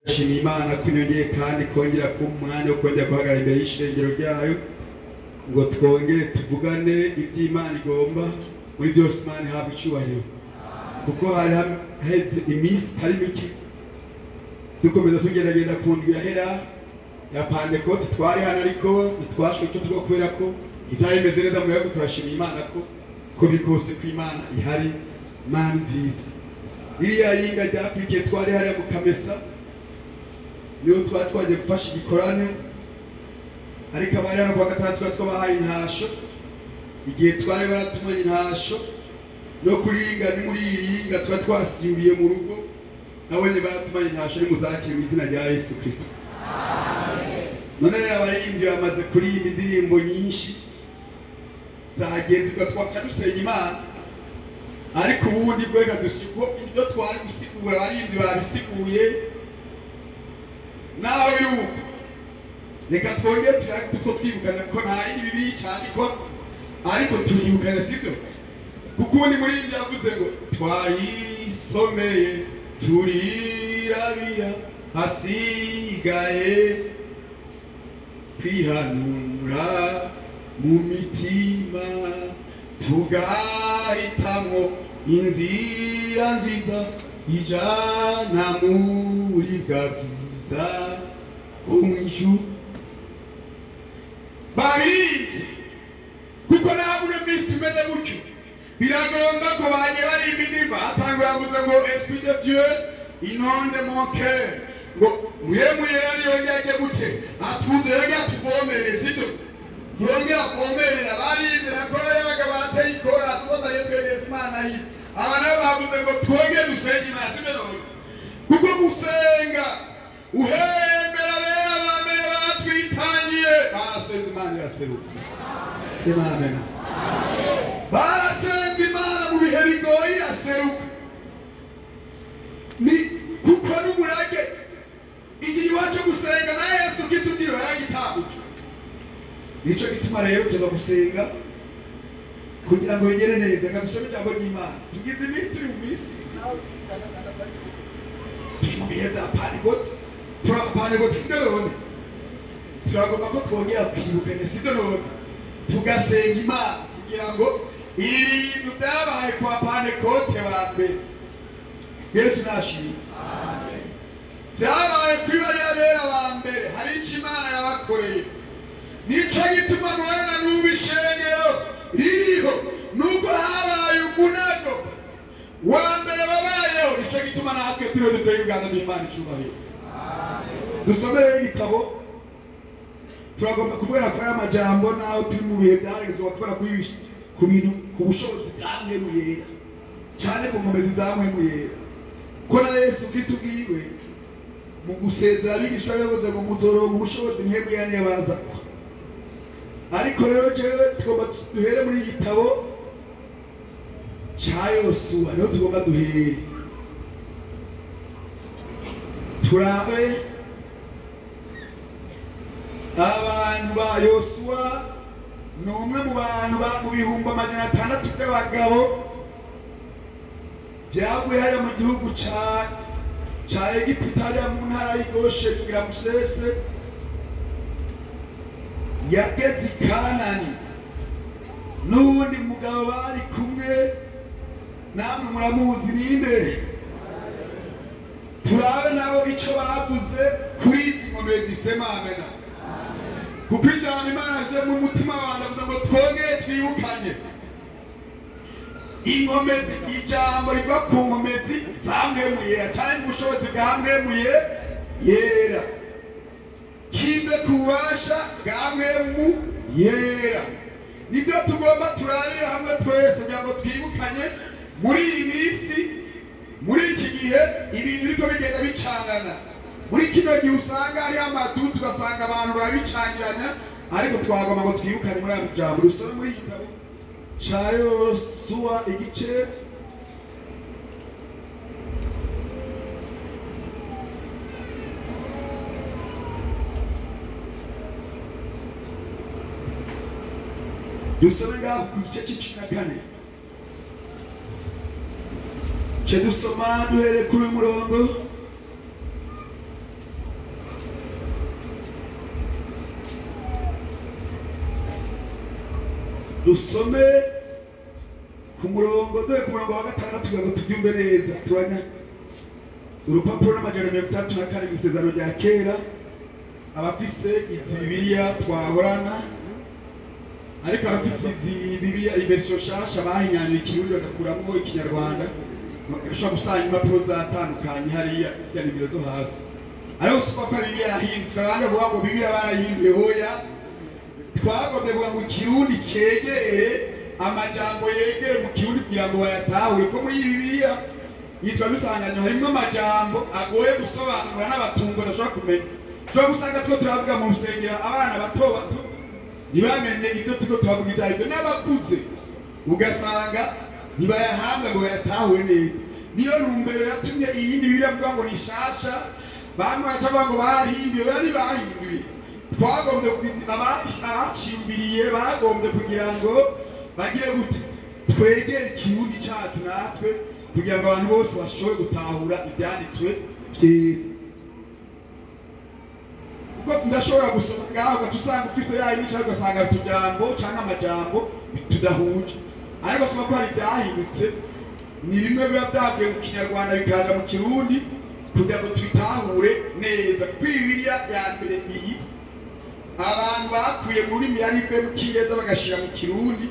Shima Imana kunyongeye kandi kongera ku mwanya wo kongera guhagarara imbere y'ishengero ryayo ngo twongere tuvugane iby'Imana igomba muri byose. Imana ihabwa icyubahiro kuko hari haheze iminsi itari mike dukomeza tugerageza ku ndwi yahera ya Pentecote. Twari hano ariko ntitwashoboye icyo tuvuga kubera ko itari imeze neza mu gihugu. Turashima Imana ko biri kose ko Imana ihari, Imana nziza. Iriya yinga ryakurikiye twari hariya mu Kamesa, niyo twari twagiye gufasha igikorane, ariko abari hano kuwa gatandatu twabahaye intasho. Igihe twari baratumanye intasho no kuringa ni muri iringa twari twasimbiye mu rugo, nabonye baratumanye intasho ni muzakire mu izina rya Yesu Kristo. None abaririmbyi bamaze kuririmba indirimbo nyinshi zagenze twaca dusenga Imana, ariko ubundi bwo reka dusiko ibyo twari gusigura abaririmbyi babisiguye nawe yuko reka twongere tuko twibukana ko nta yindi bibi cyane ko ariko tuyibukana sibyo. Kuko undi muri ibyo yavuze ngo twayisomeye turirabira hasigaye kwihanura mu mitima tugahitamo inzira nziza ijana muri bwa bwiza umwishu barinde. Kuko nabure misi tumeze gutyo biragomba ko banye barimba indirimbo hatangura yavuze ngo Esprit de Dieu inonde mon cœur, ngo muyemuye yari yongeye gute atuze yongeye atuvomere sibyo, yongeye avomerera barindira ko yabaga bateye ikora soza yetwegeze Imana yi. Abana bavuze ngo twongere dusenge Imana sibyo. Kuko gusenga uhembera bera bamere batwitangiye basenga Imana yaseruka. Sema amen. Barasenga Imana mu bihe bigoye yaseruka. Ni kuko n'umurage igihe iwacu gusenga na Yesu Kristo ndiwe yagitabuka. Nico gituma rero tuza gusenga kugira ngo bigere neza, kabisome ijambo ry'Imana. Tugize iminsi turi mu minsi mu bihe bya Pentecote sibyo. Turagomba ko twongera kwibukana sibyo, tugasenga Imana kugira ngo ibintu byabaye kwa Pentecote ba mbere Yesu nashimye. Amen. Byabaye kuri bariya bera ba mbere hari icyo Imana yabakoreye. Nico gituma mubona n'ubu ishengero ririho nuko habaye umunago wa mbere wabayeho. Nico gituma natwe turiho duteye ubwandu bw'Imana icyubahiro. Dusomere igitabo turagomba kubera kuri aya majambo naho turi mu bihe byarigezwe kubera ku bintu ku bushobozi bwamwe mu yera cyane ku nkomezi zamwe mu yera. Ko na Yesu Kristo bwiwe mu gusezera abigishwa yavuze ngo muzoronka ubushobozi mwebwe yane baza. Ariko rero jewe tugomba duhere muri igitabo cya Yosuwa, niho tugomba duhere turabe abantu ba Yosuwa. Ni umwe mu bantu mu bihumbi 600 by'abagabo byavuye hariya mu gihugu cya Egiputa hariya mu ntara y'Gosheni kugira Musese yageze i Kanani. N'uwundi mugabo bari kumwe namwe muramuzi ninde. Turabe nabo icyo bavuze kuri izi nkomezi. Sema amena. Kuko ijambo Imana aje mu mutima wanjye avuga ngo twongere twibukanye inkomezi. Ijambo riva ku nkomezi zamwe yera cyane ubushobozi bwamwe mu yera kibe kubasha bwamwe mu yera. Nibyo tugomba turarira hamwe twese kugira ngo twibukanye muri iyi minsi, muri iki gihe ibintu biriko bigenda bicangana. Muri kino gihe usanga hari amadutu ugasanga abantu barabicangiranya, ariko twagomba ngo twibukane muri aya jambo. Dusome muri igitabo cya Yosuwa igice dusome ngaho ku gice c'14 cyo dusoma duhere kuri umurongo dusome ku murongo dore ku murongo wa gatandatu kugira ngo tubyumve neza. Turanya urupapuro n'amajana 34 mu isezerano rya kera, abafise izi Bibiliya twahorana, ariko abafise izi Bibiliya iversion shasha bahinyanyuye ikirundi bagakuramo ikinyarwanda, bagashobora gusanga impapuro zatandukanye hariya zya nimero zo hasi. Ariko siko ko Bibiliya yahindutse, abandi bavuga ngo Bibiliya barayihinduye. Hoya, twagombe kuvuga ngo ikirundi cegere amajambo yegere mu kirundi kugira ngo bayatahure, ko muri Bibiliya yitwa bisanganya harimo amajambo agoye gusobanura n'abatungo ndashobora kumenya. Ushobora gusanga two turavuga mu rusengero abana bato bato ntibamenye ibyo tuko turavuga ibyo aribyo, n'abakuze ugasanga ntibayahanga ngo bayatahure neza. Niyo ntumbero yatumye iyindi Bibiliya avuga ngo ni shasha, bamwe batavuga ngo barahinduye, bari bahinduye. Twagombye abacimbiriye bagombye kugira ngo bagire gute twegere ikirundi cyacu natwe kugira ngo abantu bose bashobore gutahura ibyanditswe byera. Kuko ndashobora gusoma ngaho gatusanga ufise yayi n'icyo ugasanga utujambo cyangwa amajambo tudahuje, ariko soma ko hari byahindutse, ni bimwe biba byavuye mu kinyarwanda bikaza mu kirundi kugira ngo tubitahure neza. Bibiliya ya mbere iyi abantu bakuye muri miyaribe mu Kinyarwanda bagashira mu Kirundi,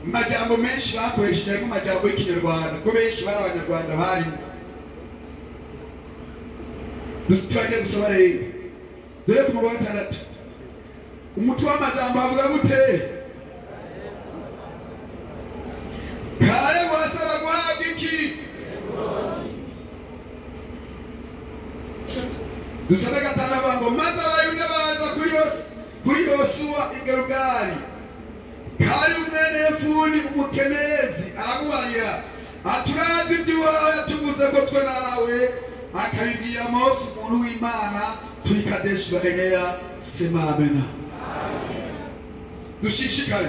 majambo menshi bakoresheje ariko majambo y'ikinyarwanda, ko benshi bari abanyarwanda barimo. Dusitwaje gusoma rero dore ku murongo wa 6 umutwe w'amajambo avuga gute? Kare wasaba guhabwa iki? Dusaba gatana bango maze abayuda baza kuri Yosuwa i Gilugali. Kari umwene Yefuni umukenezi aramubarira aturazi iby'uwawe yatuvuze ko twe nawe, akabibwira Mose umuntu w'Imana turi Kadeshi Barinea. Sema amena. Dushishikare.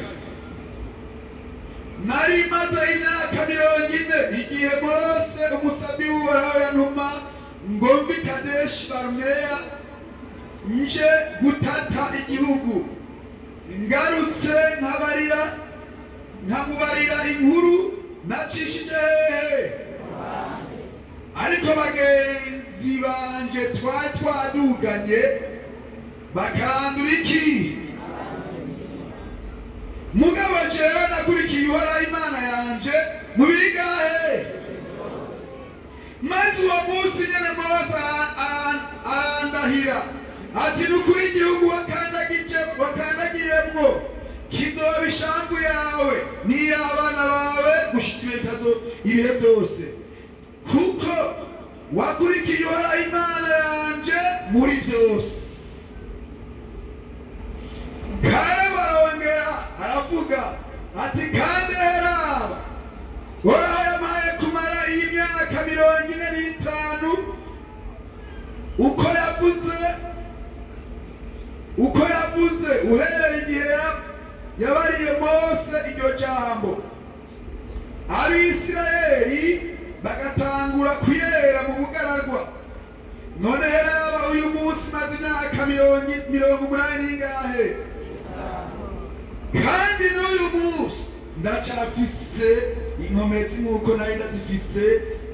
Nari maze imyaka 40 igihe Mose umusabyi w'Uhoraho yantuma ngo mbi Kadeshi Barinea nje gutata igihugu. Ngarutse nkamubarira inkuru nacishije, ariko bagenzi banje twari twaduganye bakarandura iki? Mugabo jewe nakurikiye Uhoraho Imana yanje mu bigahe. Maze uwo munsi nyene Mose arandahira ati nukuri igihugu wakandagiyemwo kizoba ishambu yawe n'iy'abana bawe gushitsa ibihe byose, kuko wakurikiye Uhoraho Imana yanje muri byose. Kare barongera aravuga ati kandi heraba Uhoraho yampaye kumara iyi myaka 45 uko yavuze uhereye igihe yabariye Mose iryo jambo. Abisirayeli bagatangura kuyera mu bugaragwa. None heraba uyu munsi maze imyaka 80 n'ingahe, kandi n'uyu munsi ndacafise inkomezi nk'uko nari ndazifise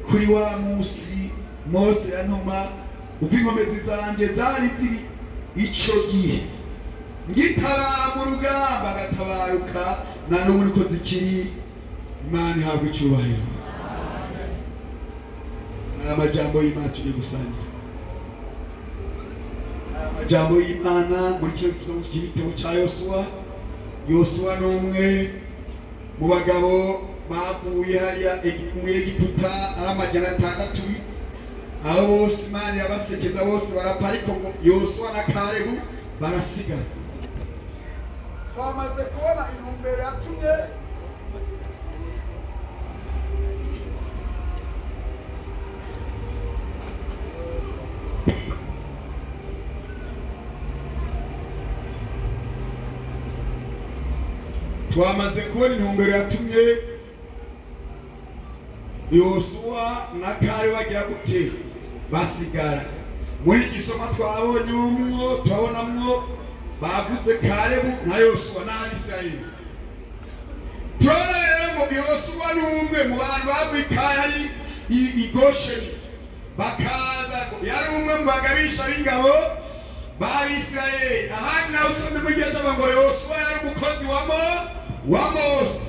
kuri wa munsi Mose yantuma, uko inkomezi zanje zari ziri ico gihe ngitabara mu rugamba agatabaruka, na n'ubu niko zikiri. Imana ihabwe icyubahiro. Amajambo y'Imana tugiye gusangira, amajambo y'Imana muri kino gitabo cya Yosuwa. Yosuwa ni umwe mu bagabo bavuye hariya muri Egiputa ari 600, aho bose Imana yabasekeza bose barapfa, ariko ngo Yosuwa na Kalebu barasigara. Twamaze kubona intumbero yatumye Yosuwa na Kalebu bagira gute basigara. Muri gisoma twabonye umwo turabonamwo bavuze Kalebu na Yosuwa n'Abisirayeli. Turabona rero ngo Yosuwa ni umwe mu bantu bavuye Kalebu i Gosheni bakaza, yari umwe mu bagabisha b'ingabo b'Abisirayeli. Ahandi nawe usomye muri iryo jambo ngo Yosuwa yari umukozi wa Mose.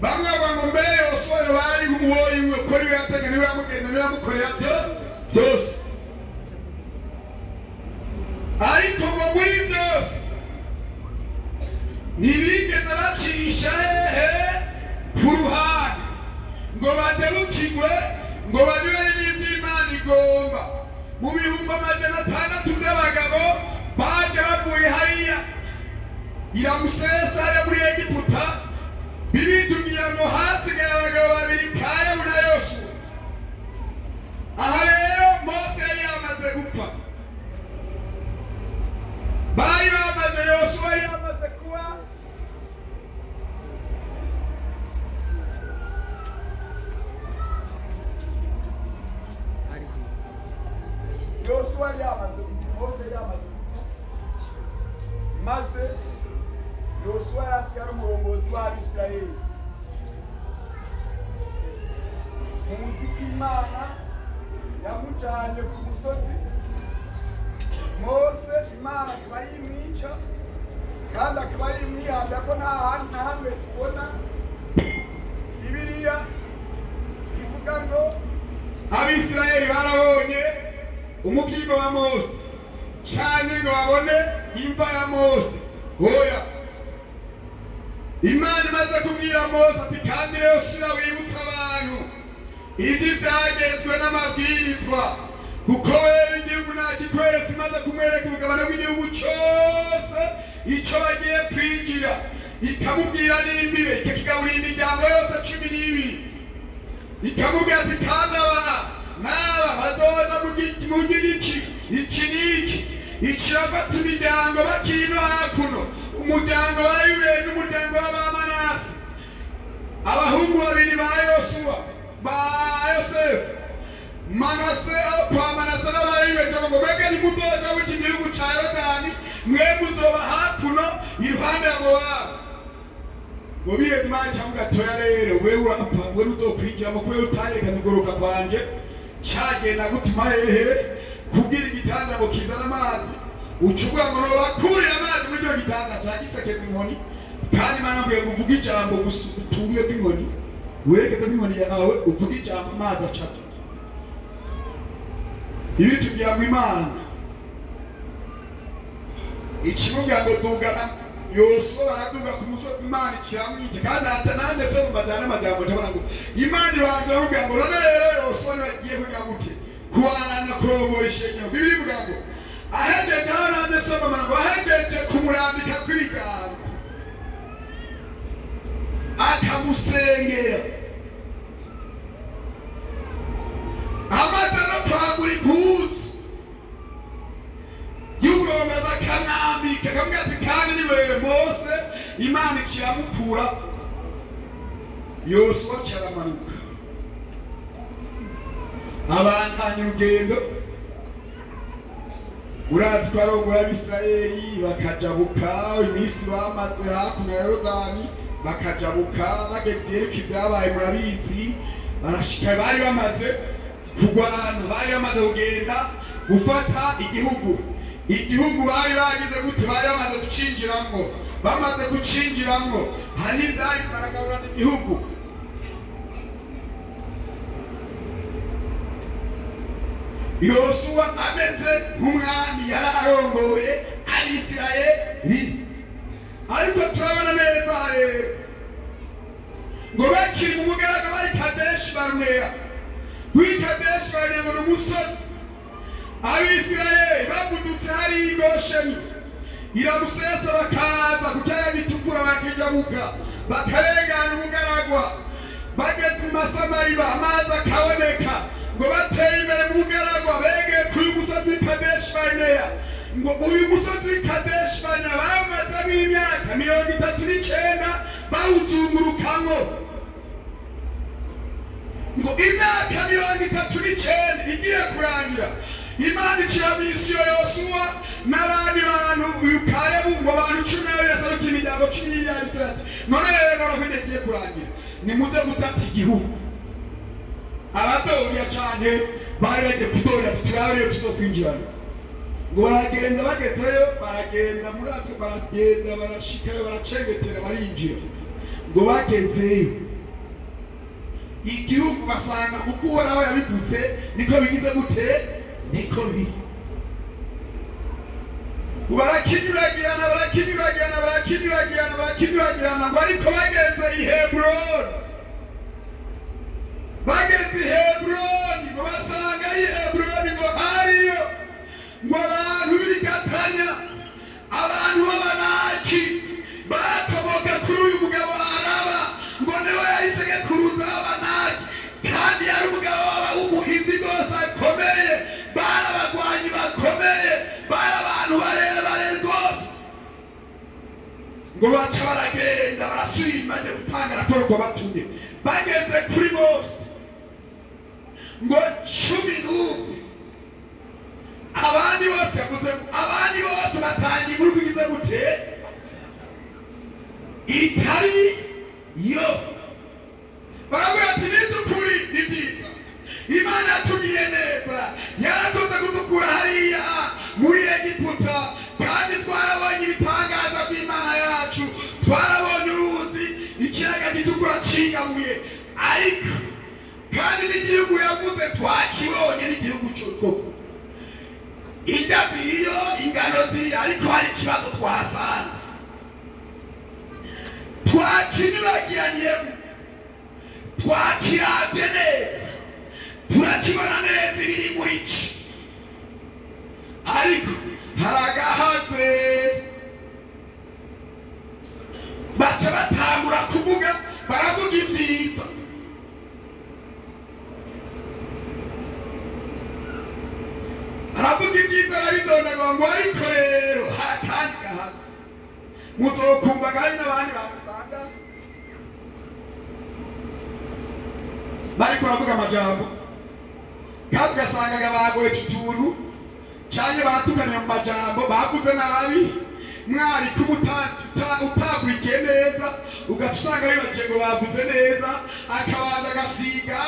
Bamwe bavuga ngo mbere Yosuwa yari umuwoyi we, ko niwe yatega, niwe yamugenda, niwe yamukorera byose. Ariko ngo muri byose ntibigeze bacisha ku ruhande ngo badebukirwe, ngo banyure n'ibyo Imana igomba. Mu bihumbi 600 by'abagabo baje bavuye hariya Iramusesa hariya muri Egiputa, biritubwira ngo hasigaye abagabo babiri, Kalebu na Yosuwa. Aha rero Mose yari yamaze gupfa, bari bamaze, Yosuwa yari yamaze kuba Yosuwa yari yamaze, Mose yari yamaze gupfa, maze Yosuwa yari asigaye ari umurongozi w'Abisirayeli. Muzi ko Imana yamujyanye ku musozi, Mose Imana akaba ari imwica kandi akaba ari imwihambira, ko nta handi na hamwe tubona Bibiliya ivuga ngo Abisirayeli barabonye umukirwa wa Mose cyane ngo babone imva ya Mose. Oya, Imana imaze kubwira Mose ati kandi rero shira wibutsa abantu ibyo byagezwe n'amabwirizwa, kuko wewe igihugu nakikweretse, imaze kumwereka urugabano rw'igihugu cyose icyo bagiye kwinjira, ikamubwira n'imbibe, ikakigaburira imiryango yose 12, ikamubwira ati kandi aba n'aba bazoza mu giki iki n'iki, ikirafata imiryango bakiri no hakuno, umuryango wa Rubeni n'umuryango w'Abamanase, abahungu babiri ba Yosuwa ba Yosefu, Manase aho kwa Manase n'abaribeta ngo mbega nimuzoza w'iki gihugu ca Yorodani, mwe muzoba hakuno iruhande ya Mowabu. Ngo biheze Imana icavuga toya rero wewe urapfa, wewe uzokwinjiramo kubera utayerekanye ukugoroka kwanje, cagenda gutuma hehe kubwira igitanda ngo kizana amazi, ucuvuga ngo bakurira amazi muri icyo gitanda cyagisekeza inkoni, kandi Imana mbwiye ngo uvuge ijambo gusa utunge bw'inkoni, werekeze bw'inkoni yawe uvuge ijambo amazi acata. Ibi tubwira ngo Imana ikimubwira ngo dugana, Yosuwa baraduga ku musozi, Imana ikiramwica, kandi atanande se mu majyana amajyambo tabona ngo Imana ibanza bamubwira ngo none rero Yosuwa nibagiye kugira gute kuwanana kurongora ishengero. Bibiri ivuga ngo ahejeje harande Sodoma, ngo ahejeje kumurambika kw'ibiganza akamusengera, amaze no kwagura impuzu y'uburongozi akamwambika, akamubwira ati kandi ni wewe Mose. Imana ikiramukura, Yosuwa kiramanuka, abandanya urugendo. Urazi ko arongoye Abisirayeli bakajabuka, iminsi bamaze hakuno ya Yorodani bakajabuka, bageze Yeriko ibyabaye murabizi, barashika, bari bamaze kurwana, bari bamaze kugenda gufata igihugu bari bagize gute, bari bamaze gucingiramwo, bamaze gucingiramwo hari ibyari baragabura igihugu. Yosuwa ameze nk'umwami yari arongoye Abisirayeli, ariko turabona neza rero ngo bakiri mu mugaraga bari Kadeshi Baruneya. Kuri Kadeshi Baruneya ngo n'umusozi, Abisirayeli bagudutse hari i Gosheni, Iramusesa bakaza ku Kiyaga Gitukura, bakijabuka bakarengana umugaragwa, bageze i Masamariba amazi akaboneka, ngo bateye imbere mu bugaragwa, begeye kuri musozi Kadeshi Baruneya. Ngo uyu musozi Kadeshi Baruneya bawumazemo imyaka 39 bawuzungurukamo, ngo imyaka 39 igiye kurangira, Imana icira misiyo Yosuwa n'abandi bantu Kalebu ngo abantu 12 basaruka imiryango 10 ya Israeli. None rero bagiye kurangira nimuze gutata igihugu. Abatoriya cyane bari bagiye kutorera turabe tuzokwinjirana. Ngo baragenda bagezeyo baragenda muri atwe baragenda barashikayo baracengetera barinjira. Ngo bagezeyo igihugu basanga kuko Uhoraho yabivuze niko bigize gute niko biri. Barakinyuragirana ngo ariko bageze i Heburoni. Bageze i Heburoni ngo basanga i Heburoni ngo hariyo ngo abantu b'igatanya, abantu b'Abanaki bakomoka kuri uyu mugabo Araba ngo niwe yahisege kuruza Abanaki, kandi yari umugabo w'umuhinzi rwose akomeye, bari abagwanyi bakomeye, bari abantu barebare rwose. Ngo baca baragenda barasubira baje gutanga raporo ko batumye. Bageze kuri Mose ngo 11 abandi bose yavuze abandi bose batangiye muri kugize gute itari yo. Baravuga ati nidukuri ni byiza, Imana yatugiye neza, yarakoze kudukura hariya muri Egiputa, kandi twarabonye ibitangaza by'Imana yacu, twarabonye uruzi ikiyaga gitukura cingamuye, ariko kandi n'igihugu yavuze twakibonye n'igihugu cy'ukoko. Inda ziriyo, ingano ziri, ariko hari ikibazo twasanze. Twakinyuragiranyemo, twakiravye neza, turakibona neza ibiri muri cyo, ariko haragahaze. Baca batangura kuvuga, baravuga ibyiza. Baravuga ibyiza barabidondaga ngo ariko rero hakandi gahaze. Muzokumva hari n'abandi bamusanga bariko baravuga amajambo, kandi ugasangaga bagoye utuntu canke batuganira mu majambo bavuze nabi, mwari utagurikiye neza, ugasanga bibagiye ngo bavuze neza, akabanza agasiga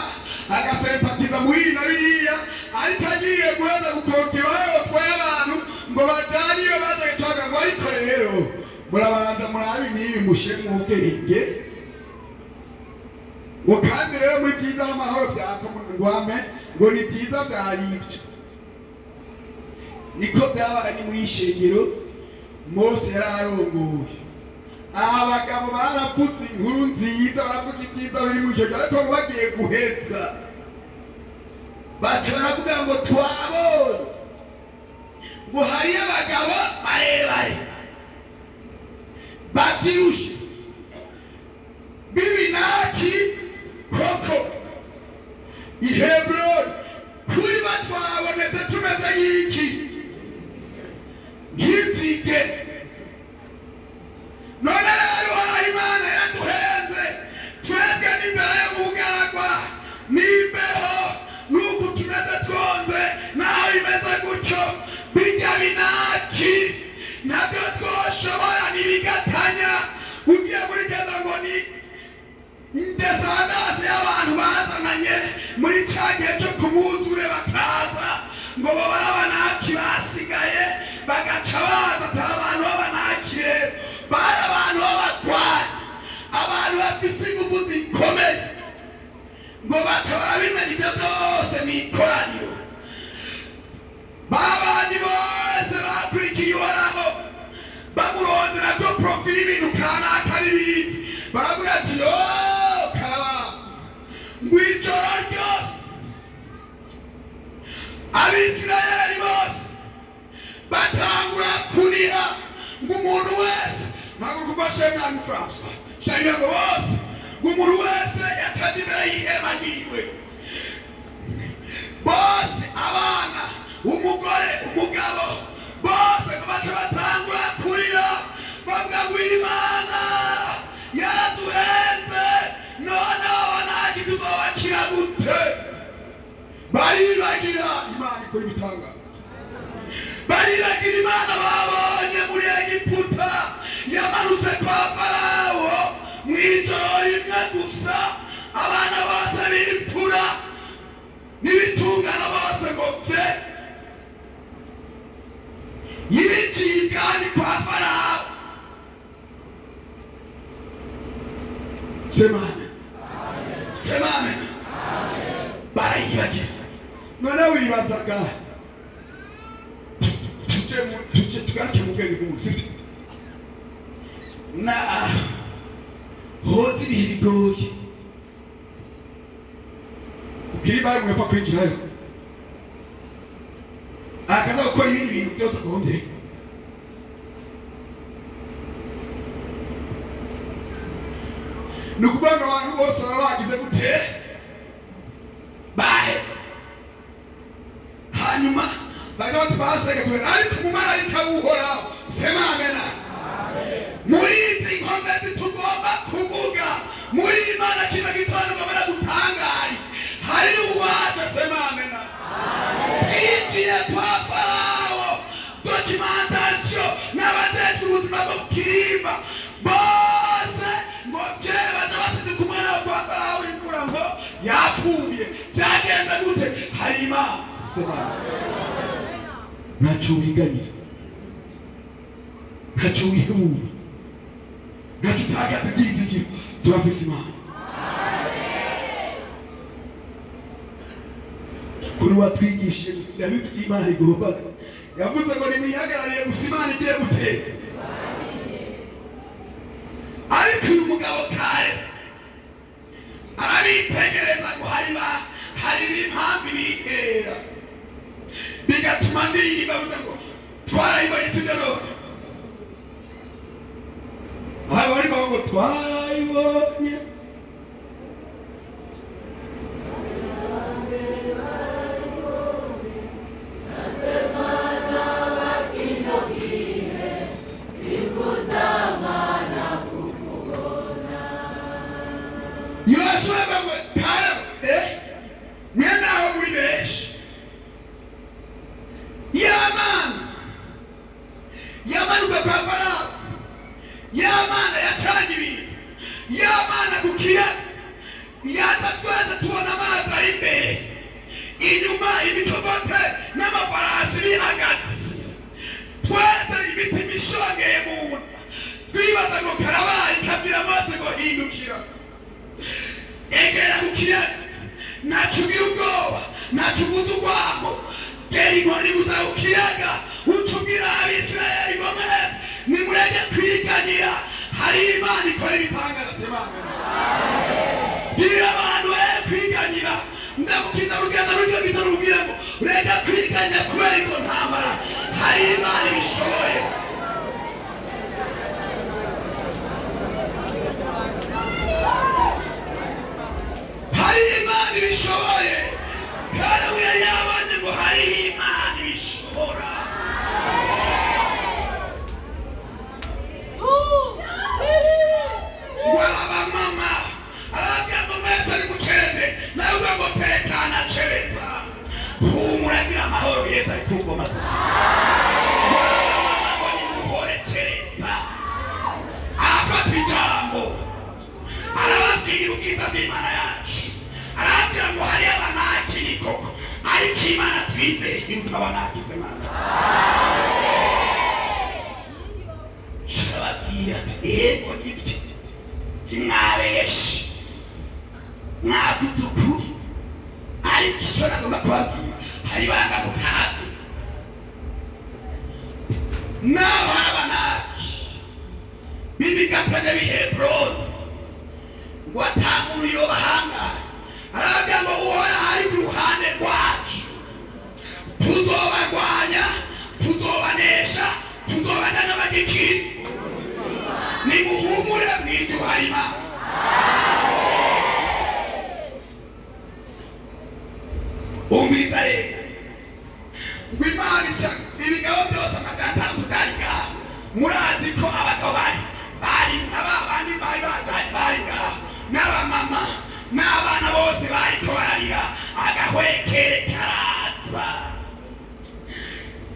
agasempatiza muri na biriya, ariko agiye guheza gukokeraho tw'abantu ngo bajyane iyo baje gutanga ngo ariko rero murabanza murabi n'ibi mushe mu bwenge ngo kandi rero muri byiza n'amahoro byakomwe ngo ni byiza byari ibyo. Niko byabaye muri ishengero Mose yararongoye. Abagabo barapfutse inkuru nziza, baravuga ibyiza biri mu ishengero, ariko bagiye guheza baca baravuga ngo twabonye ngo hari abagabo barebare babyirushe b'Ibinaki koko i Heburoni, kuri batwabonetse tumeze nk'iki nk'inzige. None rero hari Imana yaduhenze twebwe n'imbere yo mu bugaragwa n'imbeho n'uku tumeze twonze naho bimeze gutyo, bijya Binaki ntabyo twoshobora n'ibigatanya. Ugiye muri keza ngo ni ndesandase y'abantu bazananye muri cya gihe cyo kumwuzure bakaza ngo babare Abanaki basigaye bagaca baza atari abantu b'Abanaki, rero bari abantu b'abatwari, abantu bafite ingufu zikomeye, ngo baca barabimenya ibyo byose mu ikoraniro. Babandi bose bakurikiye Uhoraho bamurondera ko profili ibintu kanaka n'ibindi, baravuga ati karaba ngo ijoro ryose Abisirayeli bose batangura kuniha ngo umuntu wese ntabwo kufashe mwami François cyangwa ngo bose ngo umuntu wese yataje imbere y'ihema ryiwe, bose abana, umugore, umugabo, bose ngo baca batangura kurira bavuga ngo Imana yaraduhenze, none Abanaki tuzobakira gute? Baribagira Imana ikora ibitangaza. baribagira imana babonye muri Egiputa yamanutse kwa Farawo mw'ijoro rimwe gusa abana bose b'imfura n'ibitungano bose ngo pfe yinjiye ibwami kwa Farawo. Semane semane barayibagira. None wibazaga tugaruke mu bwenge bw'umusiri na hozi ibihe bigoye ukiri bari mwepfa kwinjirayo akaza gukora ibindi bintu byose agombye. Ni ukuvuga ngo abantu bose baba bagize gute bahe hanyuma bajya batubasenge ariko umumarayika w'Uhoraho sema amena. Muri izi nkomezi tugomba kuvuga muri Imana kino gitondo ngomba gutangari hari uwaje sema amena. Igiye kwa Farawo documentation n'abajejwe ubuzima bwo kukirimba bose ngo baza basize ku mwana wa Farawo imfura ngo yapfuye byagenda gute hari Imana sema ntacyo wiganyira ntacyo wihebura ntacyo utagaze byizigiro turafise Imana. Kuri watwigishije gusiga bityo Imana igomba yavuze ngo nimwihagarariye gusa Imana igiye gutera. Ariko uyu mugabo kare arabitegereza ngo hari impamvu ibitera bigatuma ndirimba avuga ngo twarayibonye sibyo none bari ngo twarayibonye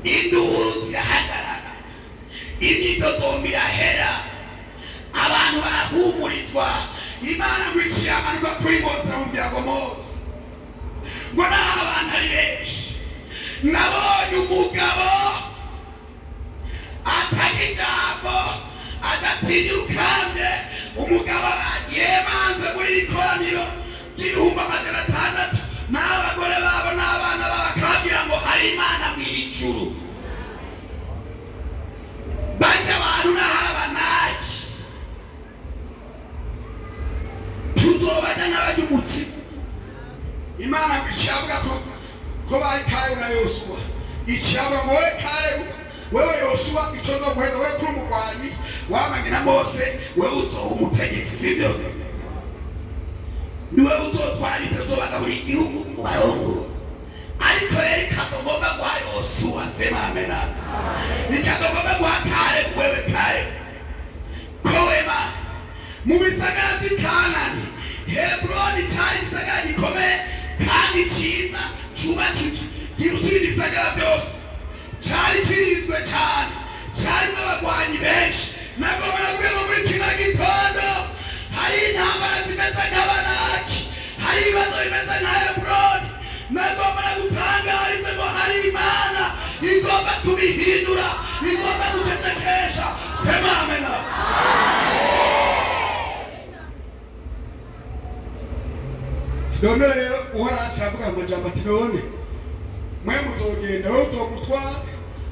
induru zirahagarara, imyidodombo irahera, abantu barahumurizwa. Imana ngo iciyamanurwa kuri Mose aramubwira ngo Mose, ngo naho abantu ari benshi, nabonye umugabo atagira ijambo, adatinya urukambye, umugabo yemanze muri iri koraniro ry'ibihumbi 600 n'abagore babo n'abana babo, akababwira ngo hari Imana mu ijuru. Bajya abantu n'ahabanaki tuzobajya nk'abajya umutima. Imana ikiyavuga ko bari Kalebu na Yosuwa, ikiyavuga ngo wowe Kalebu, wewe Yosuwa, icyo no guheza wewe kuri umurwanyi wamanye na Mose, wewe uzoba umutegetsi, sibyo? Ni wewe uzotwariza, uzobagabura igihugu mu barongo. Ariko rero ikagomba guha Yosuwa, sema amena, ikagomba guha Kalebu, wewe Kalebu, ko wema mu bisagara by'i Kanani, Heburoni cyari igisagara gikomeye kandi cyiza cyubakitse gisubira ibisagara byose, cyari kirinzwe cyane, cyarimo abagwanyi benshi. Nagomba kubwira muri kino gitondo hari intambara zimeze nk'Abanaki, hari ibibazo bimeze nka Heburoni. Nagomba gutangariza ngo hari Imana igomba kubihindura, igomba gutetekesha. Sema amena. None rero uhoraho aravuga ngo jambo ati none mwe muzogenda wowe uzogutwara,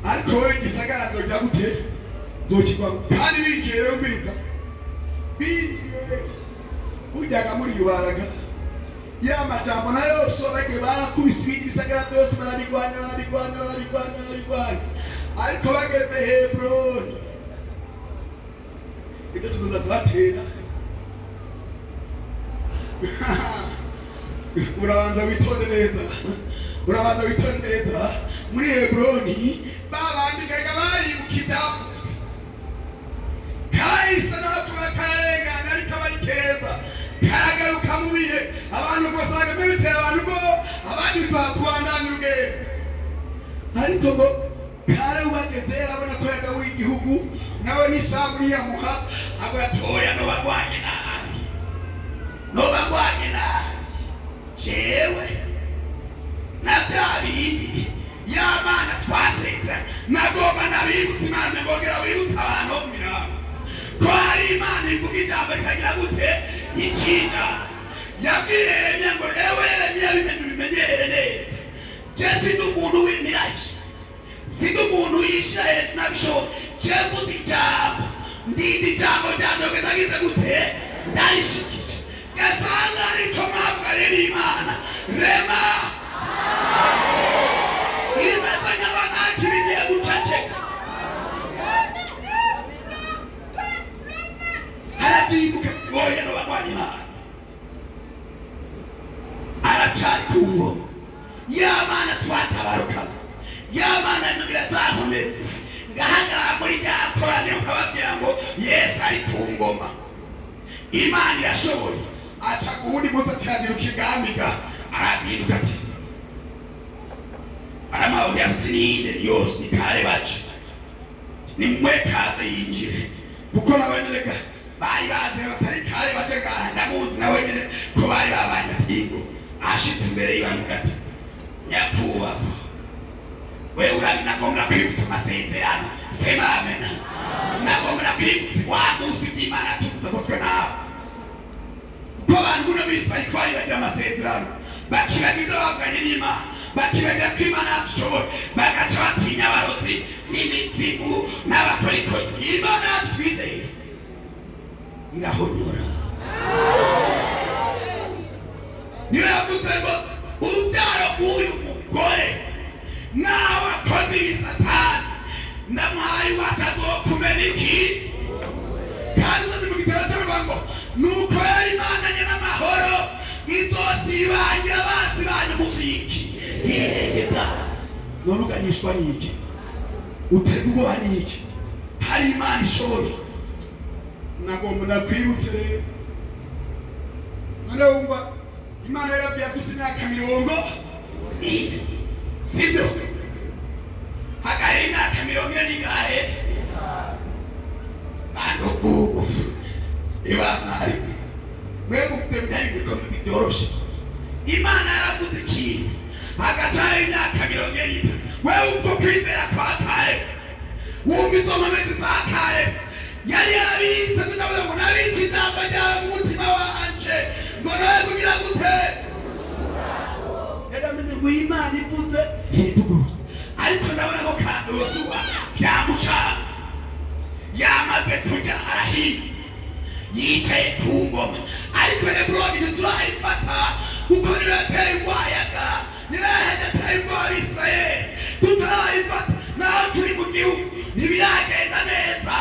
ariko wowe igisagara nzogira gute, nzokigwamo. Kandi binjiye rero mbirita, binjiye ujyaga muri yubaraga ya majambo na yose bagiye barakubise ibindi bisagara byose, barabigwanya, ariko bageze Heburoni ibyo tuzoza tubatera. Urabanza witonde neza, muri Heburoni babandikaga baribuka ibyavuzwe, kahise natwe kararengana, ariko abari keza karagaruka mu bihe. Abantu basanga biteye abantu ngo abandi bakubandanya urugendo, ariko ngo Kalebu bageze abona ko yagabuye igihugu, nawe n'isambu ntiyamuha, abo yatoya no bagwanye nabi, jewe na bya bindi y'Imana twasezeranye. Nagomba nabibutsa Imana, ngongera wibutsa abantu bo mu mirambo ko hari Imana ivuga ijambo rikagira gute, ikinga. Yabwiye Yeremiya ngo ewe Yeremiya, bimenyere neza, je sindi umuntu w'imirage, sindi umuntu yishyira hejuru nabishoboye. Je mvuze ijambo, ndindi ijambo ryandogeza gize gute, ndarishikije. Gasanga ariko mpabwa rero Imana rema imeze nk'Abanaki bigiye guceceka. Harabyibuka boye no bagwanya Imana, aracari ku ngoma. Ya Mana twatabarukana, ya Mana inubira zankometse, ngahagarara muri rya koraniro nkababwira ngo Yesu ari ku ngoma, Imana irashoboye. Acha kuhuni Musa cyagira ukigambiga, aratinduka ati aramauri asininde yose nikare baje nimwekaze yinjire, kuko nawe nyereka bari baje batari kare baje gahanda muzi nawe nyere ko bari babanye atingo. Ashitse imbere y'Imana nyakuba, wewe urabina ngomba kwibutsa amasezerano. Sema amen. Nagomba kwibutsa wamusi by'Imana tuvuze ko twe nawe ko abantu n'abisi bari kwari bagira amasezerano, bakibagiza bavuganye n'Imana, bakibagira ko Imana yashoboye, bagaca batinya abarozi n'imizimu n'abakorikori. Imana twizeye irahonyora. Niyo yavuze ngo urubyaro rw'uyu mugore nawe akoze ibisatani, ndamuhaye watazokumena iki. Kandi usoze mu gitabo cy'abavuga ngo nuko yari Imana nye n'amahoro izosibangira abansi banyu munsi y'iki ibirenge byabo. None uganyishwa n'iki, utega ubwoba n'iki? Hari Imana ishoboye. Nagomba nakwibutse rero, none wumva Imana yarabwiye afise imyaka 40, sibyo? Hagari mirongo ine n'ingahe bandugu ibangari mwe mufite byari bikomeye byoroshe Imana yaravuze ikintu hagacaho imyaka mirongo ine n'itanu wewe upfa kwizera kwataye wumva izo nkomezi zataye yari yarabitse tukavuga ngo nabitse ijambo ryawe mu mutima wanje ngo nawe kugira gute yagamenye ngo Imana ivuze ntituguruze ariko ndabona ko kandi Yosuwa byamucanga yamaze kujya arahiye yicaye ku ngoma ariko Heburoni ntiturayifata kuko niwe yateye urwayaga niwe yateye ubwoba Isirayeli tutarayifata naho turi mu gihugu ntibiragenda neza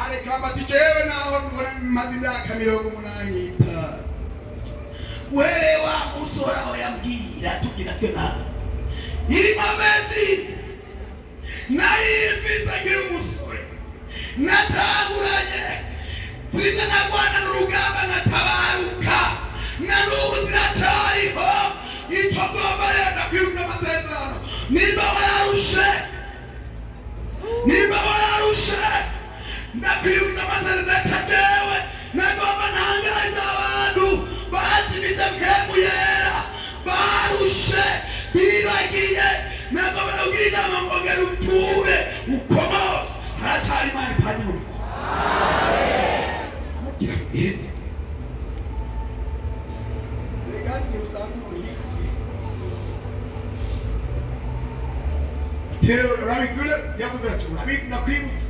areka bati jewe naho mbona maze imyaka 85 wewe wa musora aho yambwira tugira twe nawe iri mabezi nayimvise ngira umusore natanguranye zina nagwana n'urugamba nkatabaruka na n'ubu ziracariho icyo ngomba rero kwibuka amasezerano nimba wararushe ndakwibuka amasezerano kajewe nagomba ntangariza abantu bazimize mpemu yera barushe bibagiye nagomba kubwira inama ngo ngera uture ukomoze haracari Imana ipanyuma Tero rabikule yavuze ati urabikunda kwibutsa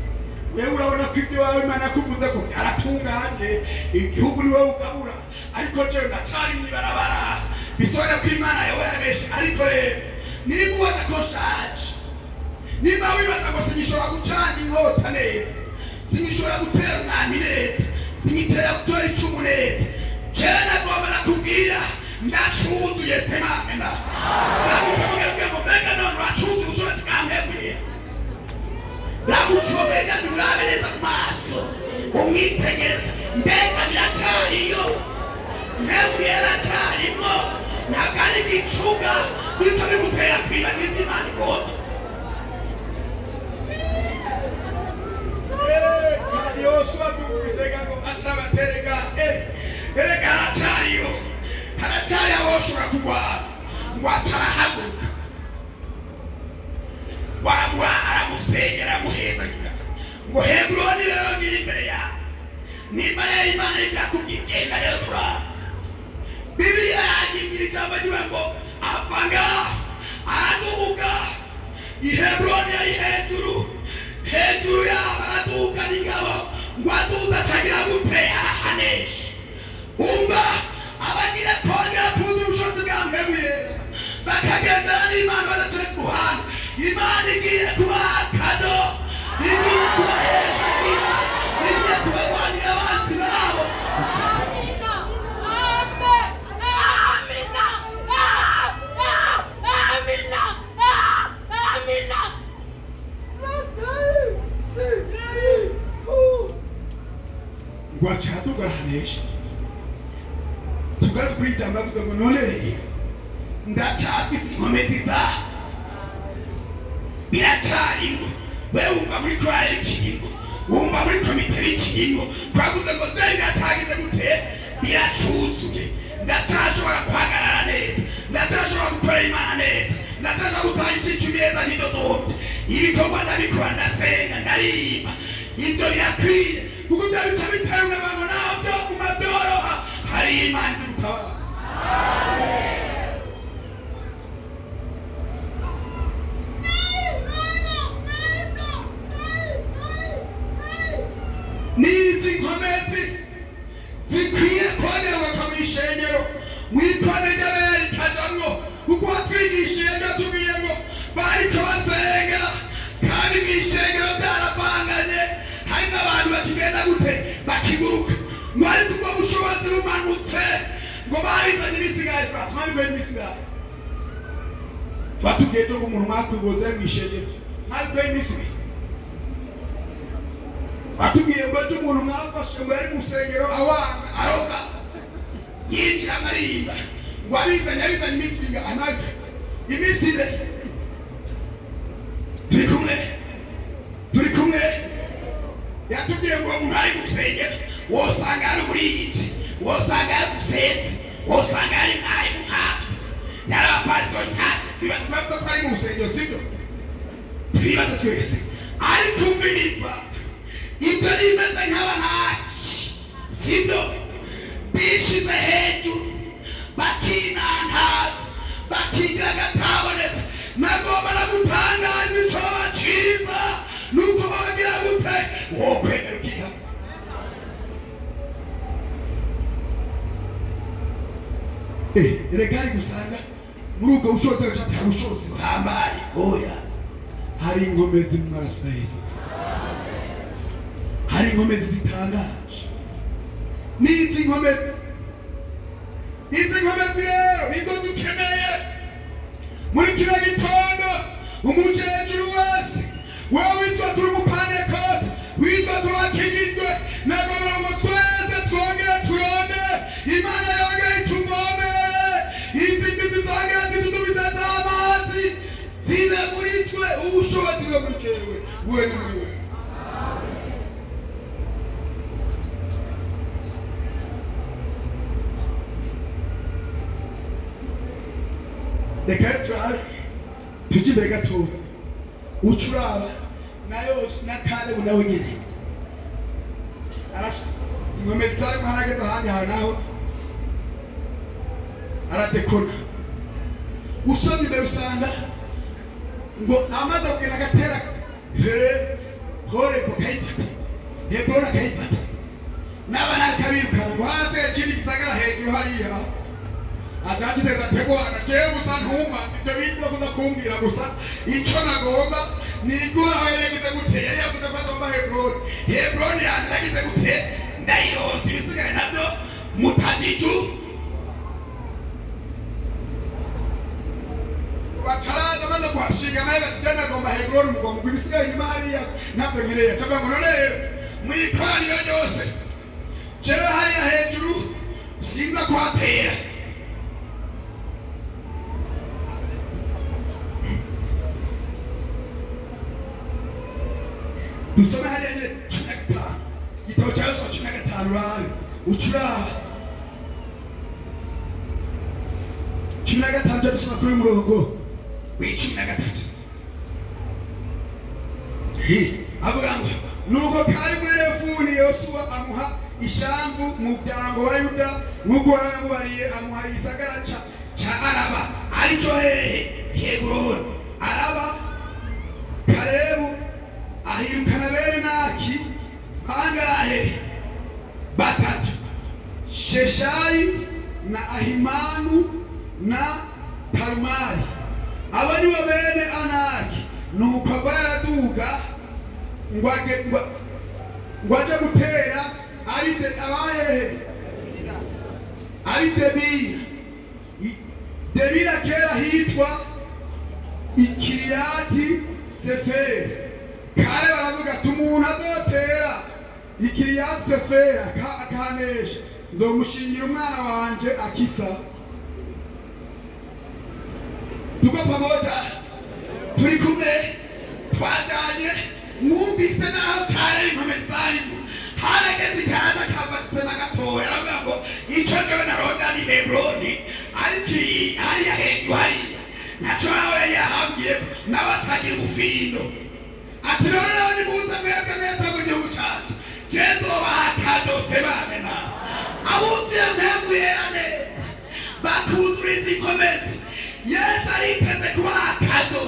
wewe urabona ko ibyo wawe Imana kuvuze ko yaratunganye igihugu niwe ugabura ariko je ndacari mwibarabara bisore ko Imana yawe yabeshe ariko rero niba ubona ko nshaje niba wibaza ngo sinishobora gucana inkota neza sinishobora gutera umwami neza sinitera gutora icumu neza jewe nagomba nakubwira ndacuzuye semamena namutamugabwe ngo mbega none uracuzuye ubushobozi bwampebuye namushobega nturabe neza mu maso umwitegereza mbega biracariyo mpebuye yaracarimo ntabwo ari igicuga bityo bimutera kwibagiza Imana igomba Yosuwa dukwisega ngo acabaterega erega haracariyo haracari aho ushobora kurwara ngo atarahaguruka wamwa aramusengera amuhezagira ngo Heburoni rero ngiri imbere yawe nimba rero Imana ibyakubwiye genda rero turaba Bibiliya yanyigira ijambo ry'iwe ngo ava ngaha araduga i Heburoni yari hejuru yabo araduga n'ingabo ngo aduze acagira gute arahanesha umva abagira kongera kuza ubushobozi bwampebuye bakagendana n'Imana badaciye ku ruhande Imana igiye kubaha kado igiye kubahezagira igiye kubarwanira abanzi babo Gwachatugahanesha tugaze kuri jambo avuze ngo none ndacafise inkomezi zawe biracarimo wewe wumva muri korali ikiringo wumva muri komite ikiringo twavuze ngo byari biracagize gute biracuzuye ndacashobora guhagarara neza ndacashobora gukorera Imana neza ndacashobora gutanga ikintu neza ntidodombye ibikorwa ndabikora ndasenga ndaririmba ibyo birakwiye kuko byabica bitewe n'abantu naho byoguma byoroha hari Imana irutabara nizi nkomezi zikwiye konerwa kamishengero mwitwane ry'abera rikajamwo kuko watwigishije ndatubwiye ngo bariko basenga kandi mw'ishengero byarapanganye hari n'abantu bakigenda gute bakiguruka ngo ariko ubwo bushobozi bumanutse ngo babizanye ibisigaye twambiwe n'ibisigaye twatubwiye ko umuntu mwakwigoze mw'ishengero mwabwiwe n'ibisigaye batubwiye ngo cyo umuntu mwafashe ngo yari musengero awanga aroga yinjira amaririmba ngo abizanye imisiga amabi imisire turi kumwe baratubwiye ngo umuntu ari gusengera wosanga ari umuririmbyi wosanga ari gusenzi wosanga ari mwarimu nkatwe yari abapasitori nkatwe twibaza ko ari mu rusengero sibyo twibaza twese ariko umviriza ibyo rimeze nk'abanaki sibyo bishize hejuru bakinantaza bakigira agatabonetse nagomba nagutangaza icoba ciza nuko bagira gute wowe kwemera ukiha erega ari gusanga muri ubwo bushobozi bwacatari ubushobozi buhambaye oya hari inkomezi mu maraso ya Yesu hari inkomezi zitangaje n'izi nkomezi rero nizo dukeneye muri kino gitondo umukecuru wese wewe witwa turi umupantekote witwa turakijijwe nagomba ngo twese twongere turonde imana yongere ituvome izi mbizi zongere zidudubize z'amazi zibe muri twe ubushobozi bwo muri jewe buwe ni muri we reka turabe tujye imbere gatoya ucuraba nayo na Kalebu nawe nyine inkomezi zarimo harageze ahandi hantu naho aradekona usomye imbere usanga ngo amaze kugenda agatera Horebu akayifata Heburoni akayifata n'abana akabirukana ngo hasi ikindi gisagara hejuru hariya atagiteza tegwana jewe gusa ntumva ibyo bintu kuza kumbwira gusa icyo nagomba niguha yagize gute yari yavuze ko agomba Heburoni yagize gute ndayironse ibisigaye nabyo mutagiju bataraza maze kuhashinga nawe batijyana agomba Heburoni umugomba ibisigaye inyuma hariya ntabwo nkireya cyangwa ngo none mu ikoraniro ryose jewe hariya hejuru sinza kuhatera dusome hariya nyine 15 igitabo cya Yosuwa 15 urabe ucuraba 15 cyo dusoma kuri murongo w'13 avuga ngo nuko kari muri Efuni Yosuwa amuha ishambu mu byango wa Yuda nk'uko yaramubariye amuha isagara ca Araba aricyo Heburoni Araba Kalebu ahirukana Berenaki bangahe batatu Sheshayi na Ahimanu na Talmai aba nibo bene Anaki nuko baraduga ngo aje gutera ari Debira kera hitwa Ikiriyati Seferi kare baravuga tumuntu azotera Ikiriyati Seferi akanesha nzomushingira umwana wanje Akisa tuko pamoja turi kumwe twajanye mwumvise naho kare inkomezarimu harageze ikaza kabatse na gatoya aravuga ngo icyo jewe naronda ni Heburoni ariko hariya hejuru hariya ntacyo nawe yahambye n'abatagira ubufindo ati rero nimuze mwebwe neza mu gihugu cyacu nzobaha kadose bamena abuzuye mpembu yera neza bakuzura izi nkomezi Yesu ariteze kubaha kado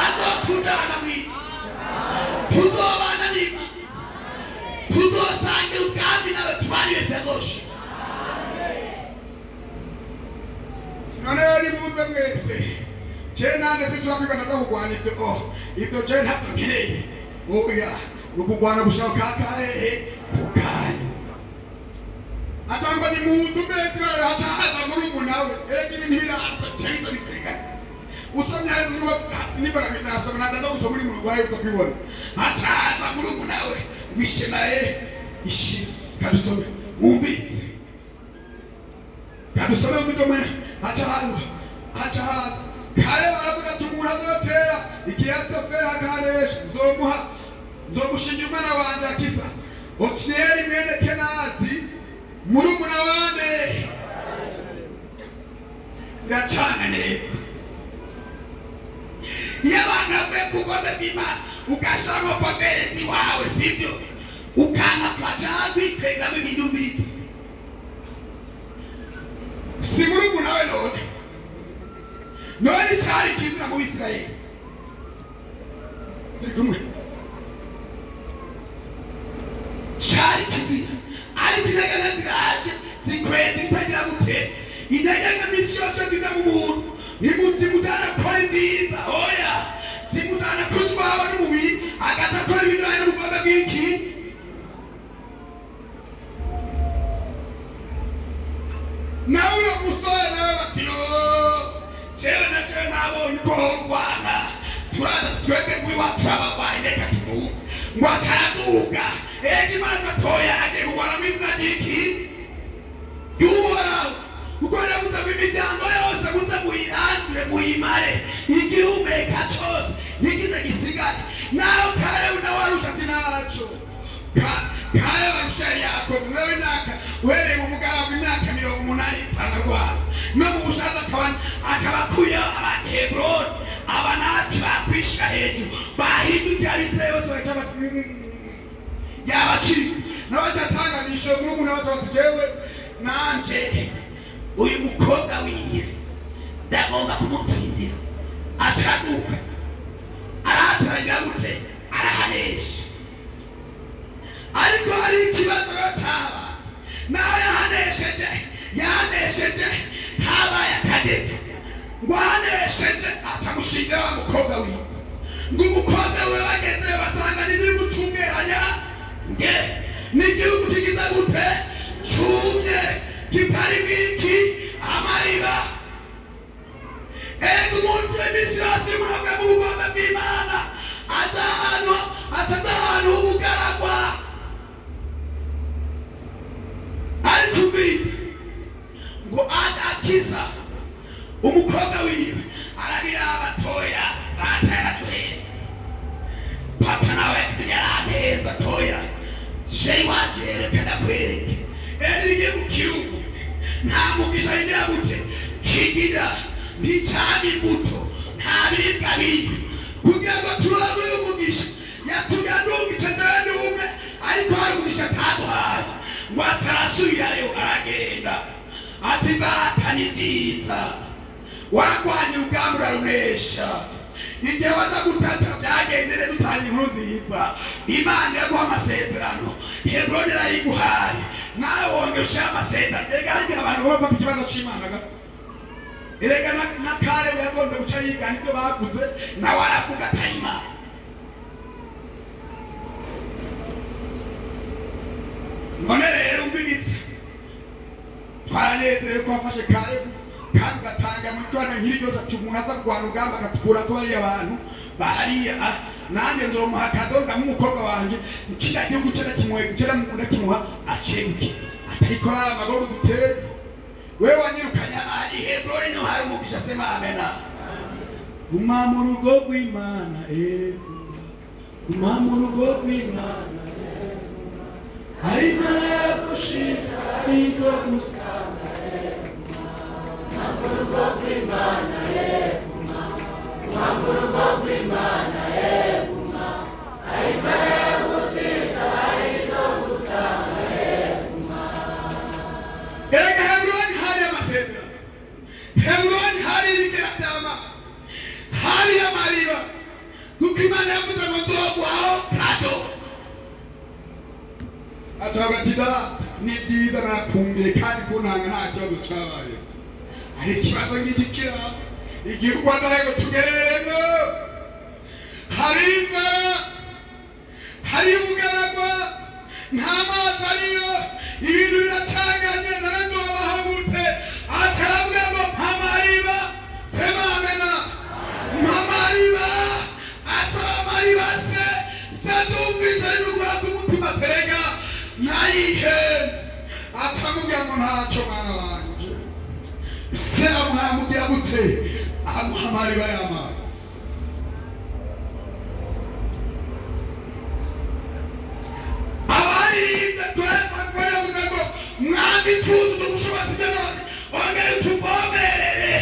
azotujana mw'isi tuzobana n'Imana tuzosangira ubwami nawe tubari betagoshe none nimuze mwese je nanjye siturakwigana ndakugwana ibyo je ntabwo nkeneye oya ukugwana gushaka kakahehe kukanya atangwa ni muntu mbese barahaza muri umunawe ibintu ntibiraza cyangwa bikwega usomya yezu nibora bitasoma nanda gusoma muri mu rwaye ukabibona acaza muri umunawe wishemaye ishi kadusome umbize kadusome umbize acaza kare baravuga tumuntu azotera Ikiriyati Seferi akanesha nzomushingira umwana wanje Akisa biracanganye iyo abantu bavuye ku bwome bw'Imana ugashyiramo papereti wawe sibyo ukanga twajya kwitengamo ibintu bito si muri ubu nawe none cyari kizira mu Bisirayeli turi kumwe cyari kizira ariko intege ziraje zikwezi itagira gute intege misi yose ziza mu muntu nimutana kora ibyiza oya zimutana kutwaba n'umubiri agatakora ibintu ari n'ubugome bw'iki nawe uyo musore nawe bati jewe natwe nabonye uko urwana turaza twebwe muri wacu abagwayi reka tuvuge ngo acaraduga Imana gatoya agiye kurwana mu izina ry'iki y'uhoraho kuko yavuze ngo imiryango yose muze muyirandure muyimare igihumeka cyose ntikize gisigare nawe Kalebu nawe arusha ati naco Kalebu arusha yakoze nawe imyaka uhereye mu mugaragu imyaka 85 arwana no mu bushaza akaba akuyeho Abaheburoni Abanaki bakwisha hejuru bahindukiye Abisirayeli bose baca bati yabaciri n'abajatanganisha n'umuntu n'abaca jewe nanje uyu mukobwa wiye ndagomba kumutsindira acaduka aratangira gute arahanesha ariko hari ikibazo cyaba nawe yahanesheje habaye akadeke ngo ahanesheje atamushingira wa mukobwa wiwe ngo umukobwa we bageze basanga n'igihugu cy'umweranya nge n'igihugu kigize gute cyumye kitari biki amariba umuntu w'imisi yose umuhabwa mu bugome bw'Imana atazahantu h'ubugaragwa ariko ubwiriza ngo adakiza umukobwa wiwe arabira abatoya bataraduhera papa nawe yaraneza atoya jeri wanje rekana kwereke igiye mu kirugu nta mugisha yigira gute kigira nticana imbuto nta biribwa biri kugira ngo turabe umugisha yatuga n'umugisha n'umwe ariko hari umugisha ataduhaye ngo atarasubirayo aragenda ati data ni nziza warwanya urugamba urarunesha igihe waza gutata byagendere dutanga inkuru nziza Imana yaguha amasezerano Heburoni irayiguhaye nawe wongera ushaka amasezerano erega hari abantu bava ku kibazo cy'Imana erega na Kalebu yagombye guca yigana ibyo baguze nawe aravuga ati Imana none rero umbiritse twaranezerewe ko wafashe Kalebu kandi ugatanga muri twana nkiri ryose ati umuntu aza kurwana urugamba agatukura ko bariya abantu bahariya nanjye nzomuha akadonga nk'umukobwa wanjye kiriya gihugu kimuha akebuke atariko ari amagoro dutere wewe wanyirukanya ari Heburoni niho hari umugisha sema amena guma mu rugo rw'Imana guma mu rugo rw'Imana ari Imana yagushika nizo gusanga guma mu rugo rw'Imana guma mu rugo rw'Imana guma ari Imana yagushika nizo gusanga erega Heburoni hari amasezerano Heburoni hari ibigera by'amazi hari amariba kuko Imana yavuze ngo nzoguhaho kado atavuga ati ni byiza nakumbiye kandi kuntanga nta kibazo cyabaye hari ikibazo ngigikira igihe u Rwanda rero tugereremo hari inzara hari ubugaragwa nta mazi ariyo ibintu biracanganye narandobaho gute acarabwe ngo mpamariba sema amena mpamariba asaba amariba se ndumvise n'ubwa k'umutima pega nayihenze acamubwira ngo ntacyo mwana wanje se amwamubwira gute amuha amariba y'amazi abaribwe turepfa ko yavuze ngo mwami tuzi ubushobozi bwe none ongera utuvomerere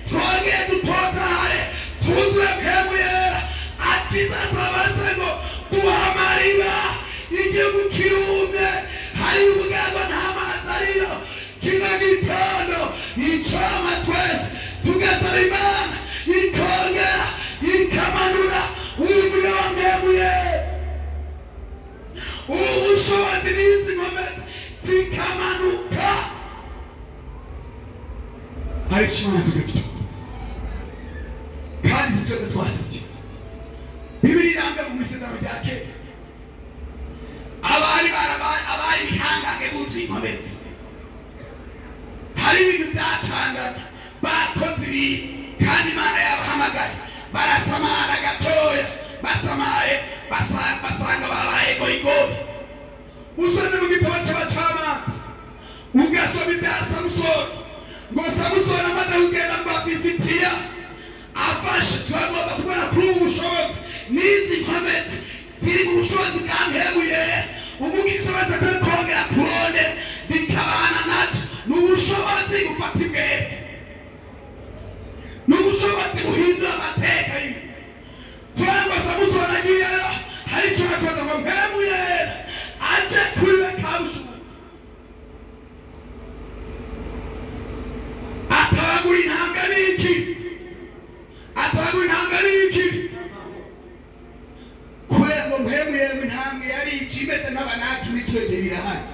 twongere dutotahare twuzure mpemu yera ati sasabase ngo duhamariba igihugu kirumye hari ubugambo nta mazi ariyo kino gitondo icoma twese tugasaba Imana ikongera ikamanura umuriro wa mpemu yera ubushobozi n'izi nkomezi zikamanuka hari Imana tugakira kandi si twese twasabye Bibiri irambye mu isezerano rya kera abari bihangange buzuye inkomezi hari ibintu byacangana bakoze ibintu kandi Imana yabahamagaye barasamara gatoya basamaye basanga babaye goyigoyi usone mu gitabo cy'abacamanza ugasoma ibya Samusoni ngo Samusoni amaze kugenda mu Bafilisitiya afashe turagomba kubona kuri ubu bushobozi n'izi nkomezi ziri mu bushobozi bwa mpemu yera umukristo wese akwiye kongera kurone bikabana natwe n'ubushobozi gufata ibwete n'ubushobozi guhindura amateka yiwe turangwa Samusoni agiyeyo hari icyo yakoze ngo mpemu yera aje kuri we kabushuka atabagura intanga n'iki kubera ngo mpemu yera intanga yari ikimeze n'abanaki n'ikirenge birahari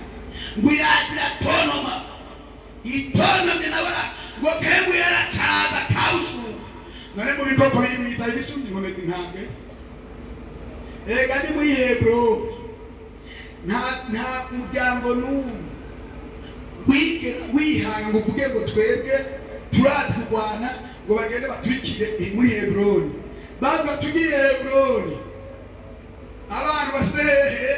ngo irazira tonoma itonomye n'abara ngo mpemu yera caza kabushuka none mu bikoko biri mwiza ibisumba inkomezi intanga ega ni muri Heburoni nta muryango n'umwe wihanga ngo uvuge ngo twebwe turazi kurwana ngo bagende baturikire muri Heburoni bavuga tugiye Heburoni abantu basehehe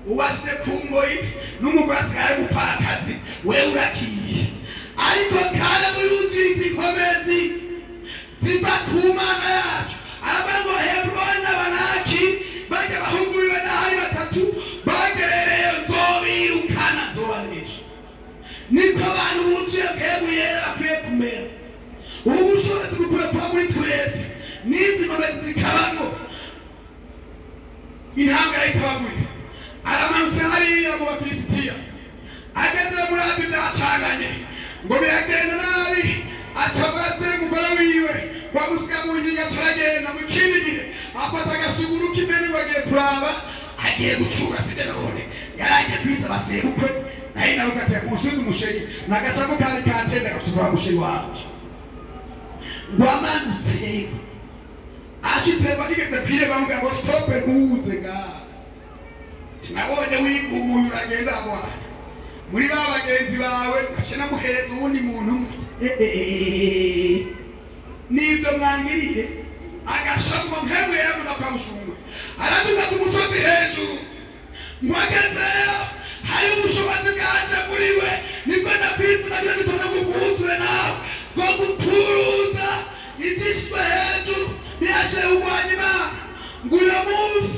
ubashyize ku ngoyi n'umugore asigaye ari umupfakazi we urakiye ariko kandi yuzuye izi nkomezi ziva ku Mana yacu aravuga ngo Heburoni n'abanaki bajya bahuguriwe n'ahari batatu bagerereye nzobirukana nzobanesha niko abantu buzuye mpemu yera bakwiye kumera ubu bushobozi bukwiye kuba muri twebwe n'izi nkomezi zikabamo intambara ikabaguye aramanutse hariya mu Bafilisitiya ageze muri abi byacanganye ngo biragenda nabi acabaze umugore wiwe bamusiga mu ngingo turagenda mu kindi gihe afata agasuguru k'imene bagiye kuraba agiye gucura side none yarangiye kwiza basebukwe naye nawe gateye kumusubiza umusheri nagacamu kari kantenda gatura umusheri wacu ngo amanutse ashitse bagigeze pire bamuga ngo stop nguze nga sinabonye wigumuye uragenda abo muri ba bagenzi bawe ashena muhereza uwundi muntu nibyo mwangiriye agashamo mpemu yera mukamushungwe araduka ku musozi hejuru mwagezeyo hari ubushobozi bwaje muri we nibwo ndakwiza nabyo gitona kuguhuzure nawe ngo guturuza idishwe hejuru biyashe urwanya Imana ngo uyo munsi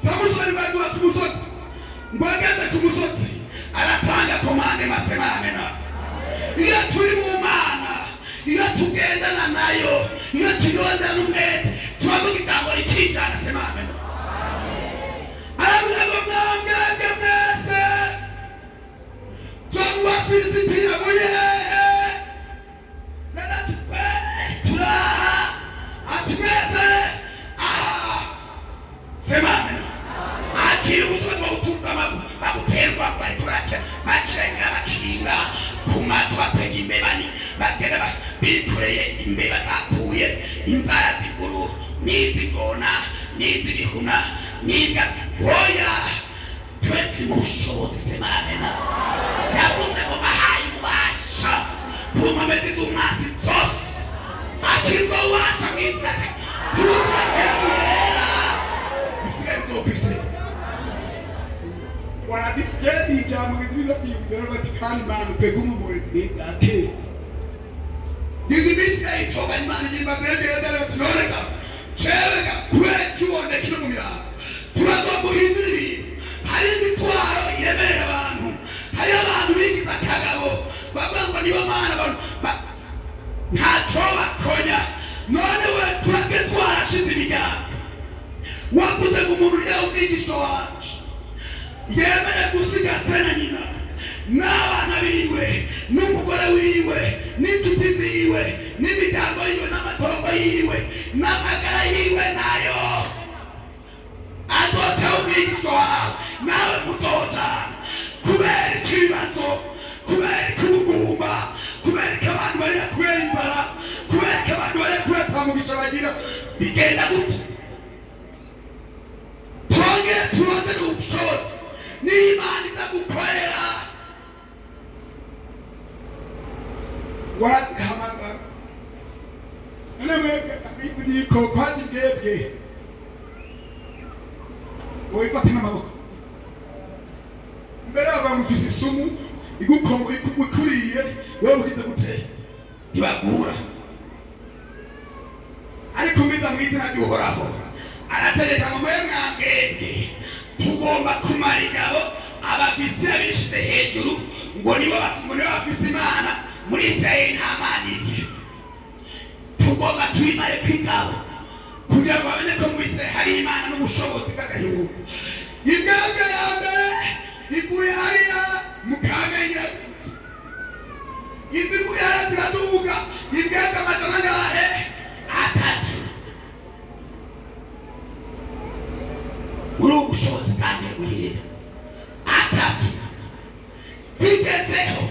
Samusoni baduha ku musozi ngo ageze ku musozi aratanga komande masemane na iyo turi mu Mana iyo tugendana nayo iyo turondana umwete turavuga ijambo rikijana semane na aravuga ngo mwambwebwe mwese turi mu Bafilisitiya muyehe naratwe turaha ati mwese aha semane na akiri ubushobozi bwo gutuza baguterwa bari kuracya bacenga bakinga ku matwi batega imbebani bagenda bikoreye imbeba zakuye inzara z'iguru n'izigona n'izibihuna n'imbwa oya twe turi mu bushobozi semane na yavuze ngo bahaye ububasha ku nkomezi z'umwanzi zose akirwa ububasha mw'inzira turuta mpemu yera bisigaye bitopise waraditugenda ijambo gitwiza kwiyumvira bati kandi Imana upega umumurezi n'igake ndizi bisigaye itoga Imana igimba kwegera turoreka cebega kubera kiwonde kiri mu mirango turagomba guhindura ibintu hari imitwaro iremereye abantu nibo mana abantu ntacyo bakonya none we twebwe twarashize imigambi wakuze ngo umuntu rero umwigisha wacu yemere gusiga se na nyina n'abana biwe n'umugore wiwe n'inshuti ziwe n'imiryango yiwe n'amatongo yiwe n'amagara yiwe nayo azoca umwigisha wawe nawe mutoca kubera ikibazo kubera kubugumba kubera abantu bari kubera inzara kubera abantu bari kubera twamugisha bagira bigenda gute twongere turondere ubushobozi n'Imana izagukorera warahamagara none mwebwe niko kandi mwebwe woifata n'amaboko mbere abamufise isumu igukongo ikuriye wewe ukize gute ntibagura ariko mbiza mwizina ry'uhoraho arategeka ngo mwe mwambwenge tugomba kumara ingabo abafise abishize hejuru ngo nibo bafise Imana muri Israeli nta mana iriyo tugomba tuyimare kw'ingabo kugira ngo bamenye ko muri Israeli hari Imana n'ubushobozi bw'agahinguka imbwebwe ya mbere iguye hariya mukamenya izi iguye hariya ziraduga imbwebwe amajana angahe atatu muri ubu bushobozi kandi bwira atatu bigezeho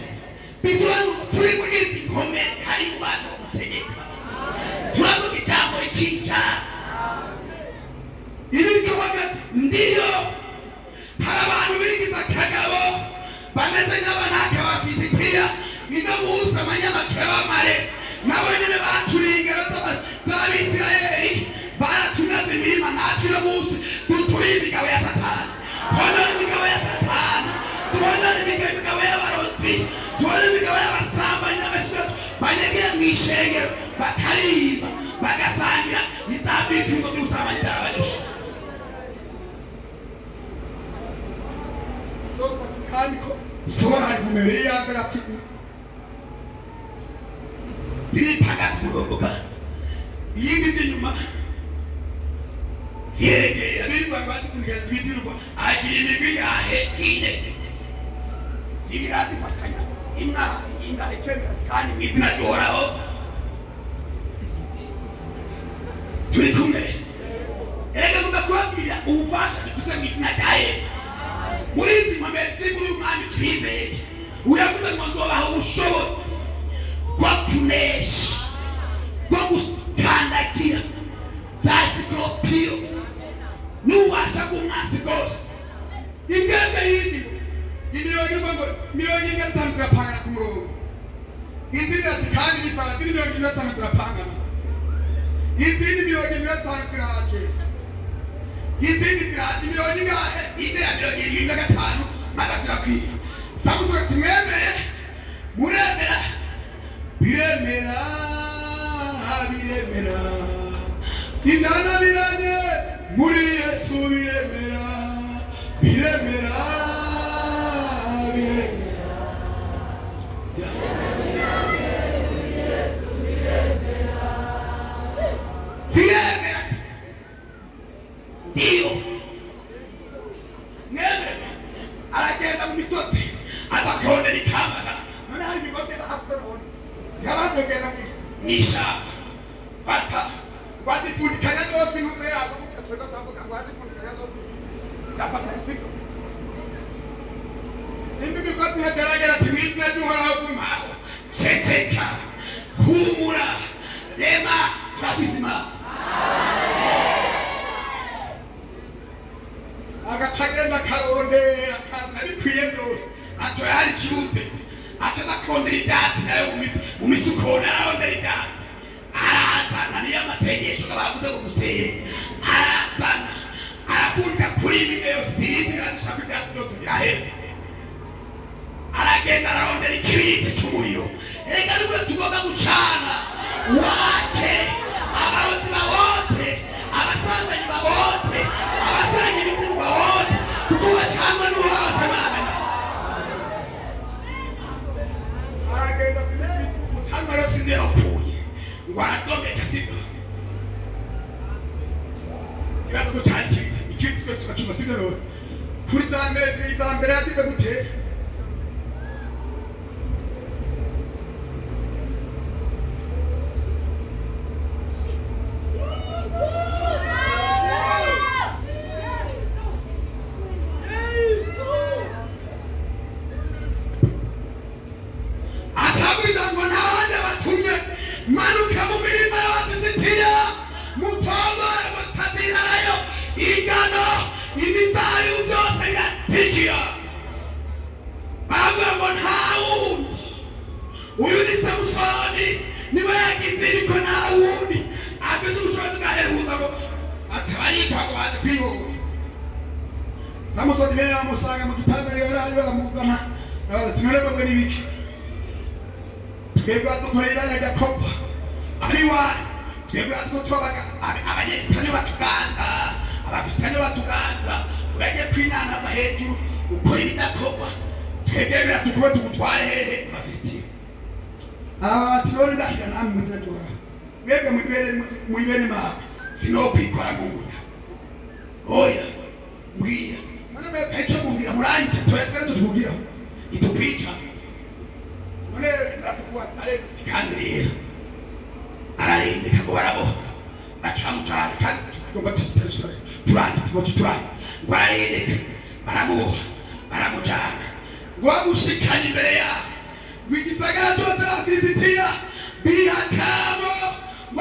bisobanura turi muri izi nkome hari ubasha gutegeka turavuga ijambo rikicara iriko hagati ndiyo hari abantu bigize akagabo bameze nk'abanaka bafisikiya ino munsi amanyamatwe b'amare nabo nyene baturiye ingero z'Abisirayeli baratunaze imirima natwe ino munsi duturiye imigabo ya Satani honora imigabo ya Satani honora imigabo y'abarozi honora imigabo y'abasambanyi n'abashirato banyegera mw'ishengero bakaririmba bagasangira n'izabipingo by'ubusambanyi by'abanyosha kandi ko sobora ari kumeriya ngati biripaga kurogoka yindi zinyuma yegera birirwa bazifunga bizirirwa agira imigwi yahe ine zibirati fatanya imna inga ikemera kandi mwizina ryoraho turi kumwe erega mugakubabwira ubufasha bikuze mwizina rya Yesu muri izi mpamezi muri umwami twizeye uyavuze ngo nzobaha ubushobozi bwo kunesha bwo gukandagira za sikoropiyo n'ubasha bw'umwasi bwose ingenge yindi miliyoni imwe zitanu turapangana ku murongo izindi ati kandi bisaba zindi miliyoni imwe zitanu turapangana izindi miliyoni imwe zitanu ziraje izindi ziraje miliyoni ingahe ine ya miliyoni irindwi na gatanu magatira kwiga samusura ati mwemeye muremera biremera biremera indana biranye muri Yesu biremera biremera ndiyo nemere aragenda mu misozi azakondera ikambara none hari imigozi y'abahafuranoni yabandogera mw'ishamba fata wazifundikanya zose intuze yazo gutya twebwe turavuga ngo wazifundikanya zose zigafata isigo indi migozi hagaragara ati mwizina ry'uhoraho gumaho ceceka humura rema turafise Imana agacagenda karondera akaza bikwiye byose ato yari ikibuze ataza kurondera ibyatsi nayo mu misukona ararondera ibyatsi arazana niyo amasengesho bavuze ngo museye arazana arakunda kuri imwe yose irindi arashaka ibyatsi byose birahera aragenda ararondera ikibiriti cy'umuriro erega nibwo tugomba gucana wake abarozi bawote abasambanyi bawote abasanyi ibintu bawote kuko bacangwa n'uwose bamena aragenda ibaza ko cyari ikindi twese tukacuma sibyo rero kuri za mbere yagize gute manuka mu mirima y'abafilistiya mutambare batazirayo ingano ibitayu byose biratikiya bavuga ngo nta wundi uyu ni Samusoni niwe yagize ariko nta wundi afite ubushobozi bwaheruza ngo acaba yitwa ngo baze kwihura Samusoni rero bamusanga mu gitanda rero bari baramugana tunarebe n'ibiki twebwe dukorera na Yakobo ariwa twebwe twabaga abanyekane batuganza abafisitani batuganza uraje kwinana hejuru ukora ibidakorwa twebwe biratukuba tugutware hehe abafisitani turone ndahira namwe muzina dora mwebwe mwibere ma sinokwikora mu nda oya mbwiya none mwebwe icyo mubwira murangiza twebwe tutugira itupika none ndatukuba kandi rero ararindika ngo baraboha bacamucana kandi tugomba turanga ngo ararindika baramuboha baramujana ngo bamushikanye imbere yawe ngo igisagara cyose abafilistiya bihakamo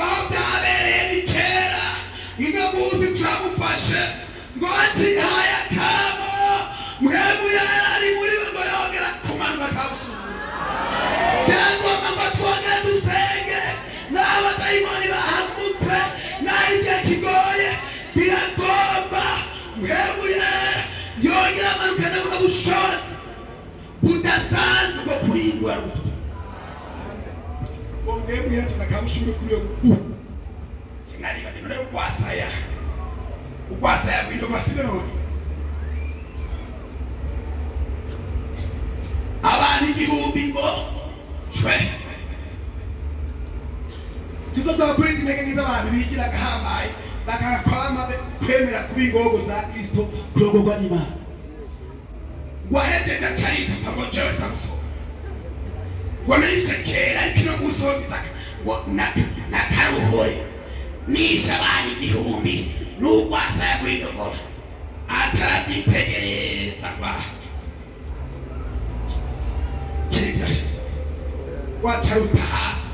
aho byabereye ni kera ino munsi turamufashe ngo bakihaye akamo mwebwe yari muri we ngo yongera kumanuka akabusura byagomba ngo twongere dusenge n'abadayimoni bahagurutse n'igihe kigoye biragomba mwebwe yongera amanukana buno bushobozi budasanzwe bwo kurindwa ngo mwebwe kitakamushimwe kuri yo kinariba none ugwasaya bindo basire none abantu igihumbi ngo shwe tutoza kuri intege ngiza abantu bigira gahambaye bakakwama kwemera kubingogo za Kristo kurogorwa n'Imana wahejeje cyarita pabo jewe Samusoni ngo nishe kera ikino musozi ngo nakaruhoye nishe abantu igihumbi n'ugwasaya kwindogora atarabyitegereza kwa wacharuta hasi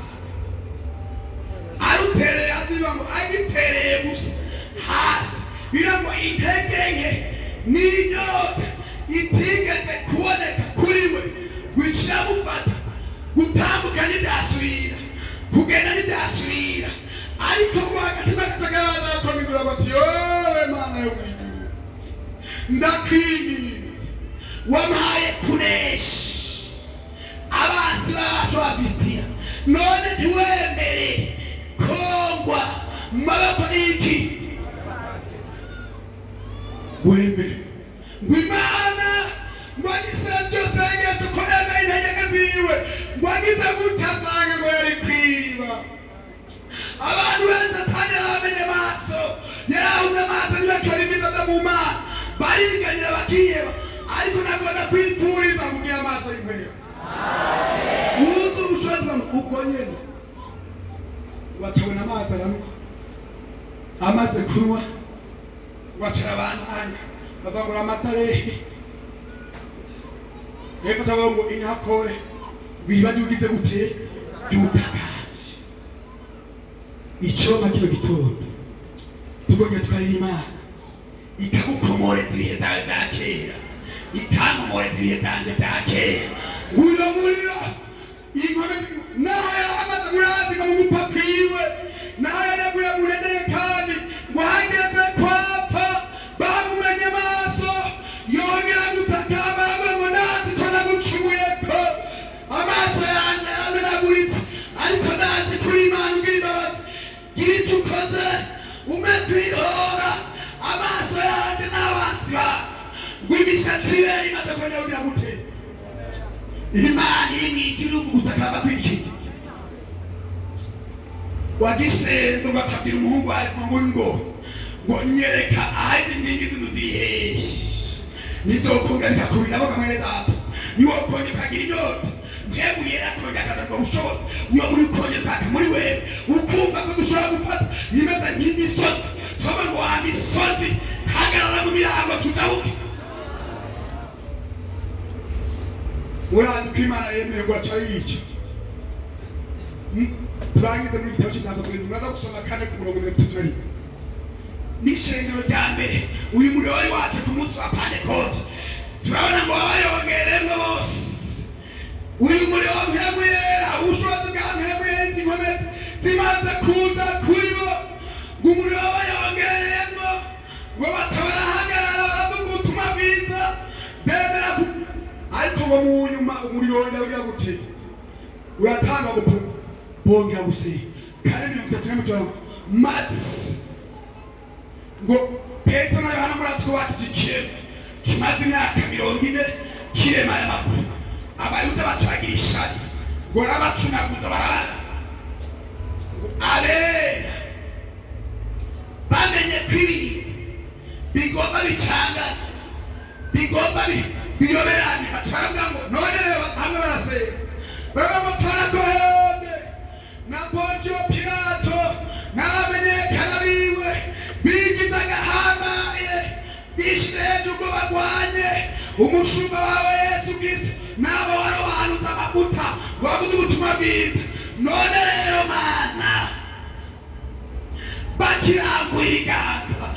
arutereye aziba ngo agitereye gusa hasi birango intege nke n'inyota itigeze kuboneka kuri we wicara mufata gutambuka n'ibyasubira kugenda n'ibyasubira ariko ngo agatima gasagarara akomigura bati yowe Mana yo mw'ijuru ndakwinginze wampaye kunesha abasi bacu b'Abafilistiya none ntiwemere kongwa mu maboko y'iki wemere ngo Imana mwagize byose yageze ko yemeye intege ziwe mwagize gutasanga ngo yari kwiba abantu benshi atanyara bamenye maso yarahunze amaso ntibakora imizaza mu Mana bariganyira bakiheba ariko nagomba kwituriza kugira amaso y'inkwera wuzu ubushobozi ubwo nyene batabona amazi aramuka amaze kunywa bacara abandanya bavangura amatarehe hepfo atavuga ngo inkakore biba byugize gute byutakaje icoma kino gitondo tugomba twarira Imana ikagukomoreza ibihe byawe bya kera ikankomoreza ibihe byanjye bya kera uyo muriro inkomezi naho yaramaze muraziga mu mupaka iwe naho yaraguye munedere kandi ngo hageze kwapfa bamumenye amaso yongera gutakamba aravuga ngo nazi ko nagucumuyeko amaso yanjye yaramenaguritse ariko nazi kuri Imana ugira imbabazi gira icyo ukoze ume kwihora amaso yanjye n'abansi bawe ngo imishatsi ibe imaze kongera kugira gute Imana iri mw'igihugu gutakamba kw'iki wagisenze ngo akabwira umuhungu ari ngo ngo nyereka ahandi inkingi z'inzu ziri hehe nizokongera nikakubiramo kamwe data niwo kongera ukagira inyota mpemu yera kongera akazanwa ubushobozi niyo muri kongera ukaka muri wewe ukumva ko dushobora gufata imeze nk'imisozi tuba ngo wa misozi hagarara mu mihango tujabuke urazi ko Imana yemeye ngo aca yica turangize muri igitabo cy'intango twende muraza gusoma kane ku murongo 31 n'ishengero rya mbere uyu muriro wari wacu ku munsi wa Pentekote turabona ngo wabayongeremwe bose uyu muriro wa mpemu yera ubushobozi bwa mpemu yera inkomezi zimaze kuza kuri bo ngo umuriro wabayongeremwe ngo baca barahagarara baravuga ubutumwa bwiza bemera ariko ngo mu nyuma umuriro wenda ugira gute uratanga bongera gusiga kandi 35 mazi ngo Petero na Yohana muratwo batijikire kimaze imyaka 40 kirema y'amakuru abayuda bacagira ishari ngo rabacunaguza barabana abera bamenye kwibi bigomba bicangana bigomba biyoberane bacaravuga ngo none hamwe barasenga barabatora ko Herode na Pontiyo Pilato n'abamenyekana biwe bigizaga hamaye bishire hejuru bagwanye umushumba wawe Yesu Kristo nabo warobanuza amavuta wabuze ubutumwa bwiza none rero Mana bakirangura ibiganza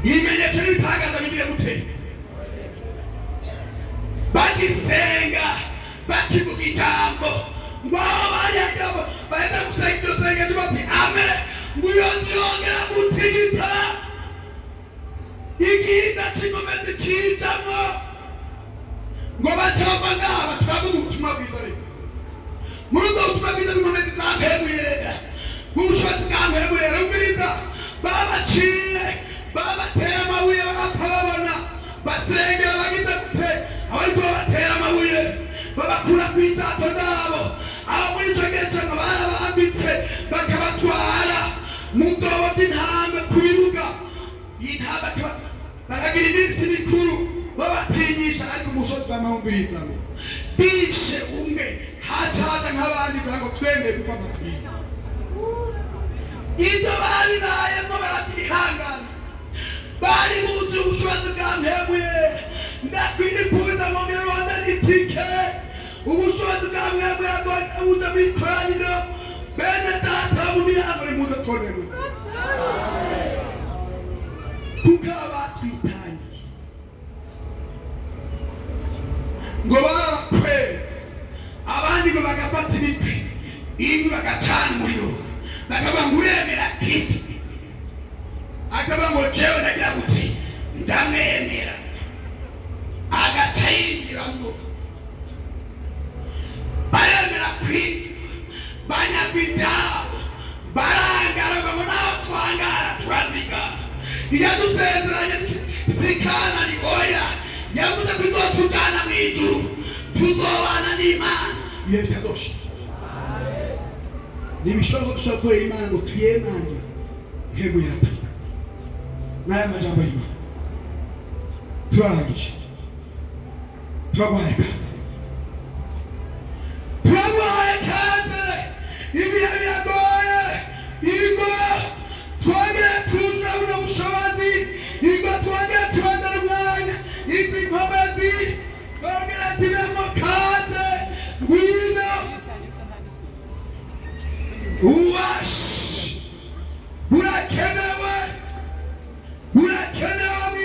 ibimenyetso n'ibitagaza bigiye gutera bagisenga bakivuga ijambo ngo abanyagabo bahita gusenga iryo sengesho bati amen ngo iyo nzongera gutigita igihinda cy'inkomezi kijamwo ngo bacava ngaha turavuga ubutumwa bwiza rero muri ubwo butumwa bwiza bw'inkomezi za mpemu yera bw'ubushobozi bwa mpemu yera ubwiza babaciye babatera amabuye bagapababona basengera bagize gute abariko babatera amabuye babakura ku isato zabo aho muri ico gihe cyangwa barabambitse bakabatwara mu bwobo bw'intambwe ku bibuga intambwe bakagira iminsi mikuru babatinyisha ariko umusozi bamahumbirizamo bishe umwe hacaza nk'abandi kugira ngo twemeye gupfa amakabiri ibyo babirayemo barabyihangana bari buzi ubushobozi bwa mpemu yera ndakwiriye kuza mu mironda n'itike ubushobozi bwa mpemu yera buza mu ikoraniro bene data mu mihango nimuze tonerwe kuko abatwitangiye ngo barabakwere abandi ngo bagafata ibiti ibi bagacana umuriro bakavuga ngo uremera Kristo akaba ngo jewe ndagira guti ndamwemera agaca yinjira ngo baremera Kristo banyakwitabo barangara ngo naho twangara turaziga iyo dusezeranye zikana ni oya yavuze ko izotujana mu ijuru tuzobana n'Imana iyo byadoshe nibishoboka dushobora gukorera Imana ngo tuyemange ntego yatari n'aya majambo y'Imana turahagije turaguhaye kaze ibihe biragoye ingo twongere tuza buno bushobozi ingo twongere turondera umwanya izi nkomezi twongere tubemo kaze ngwino uwashi burakenewe mu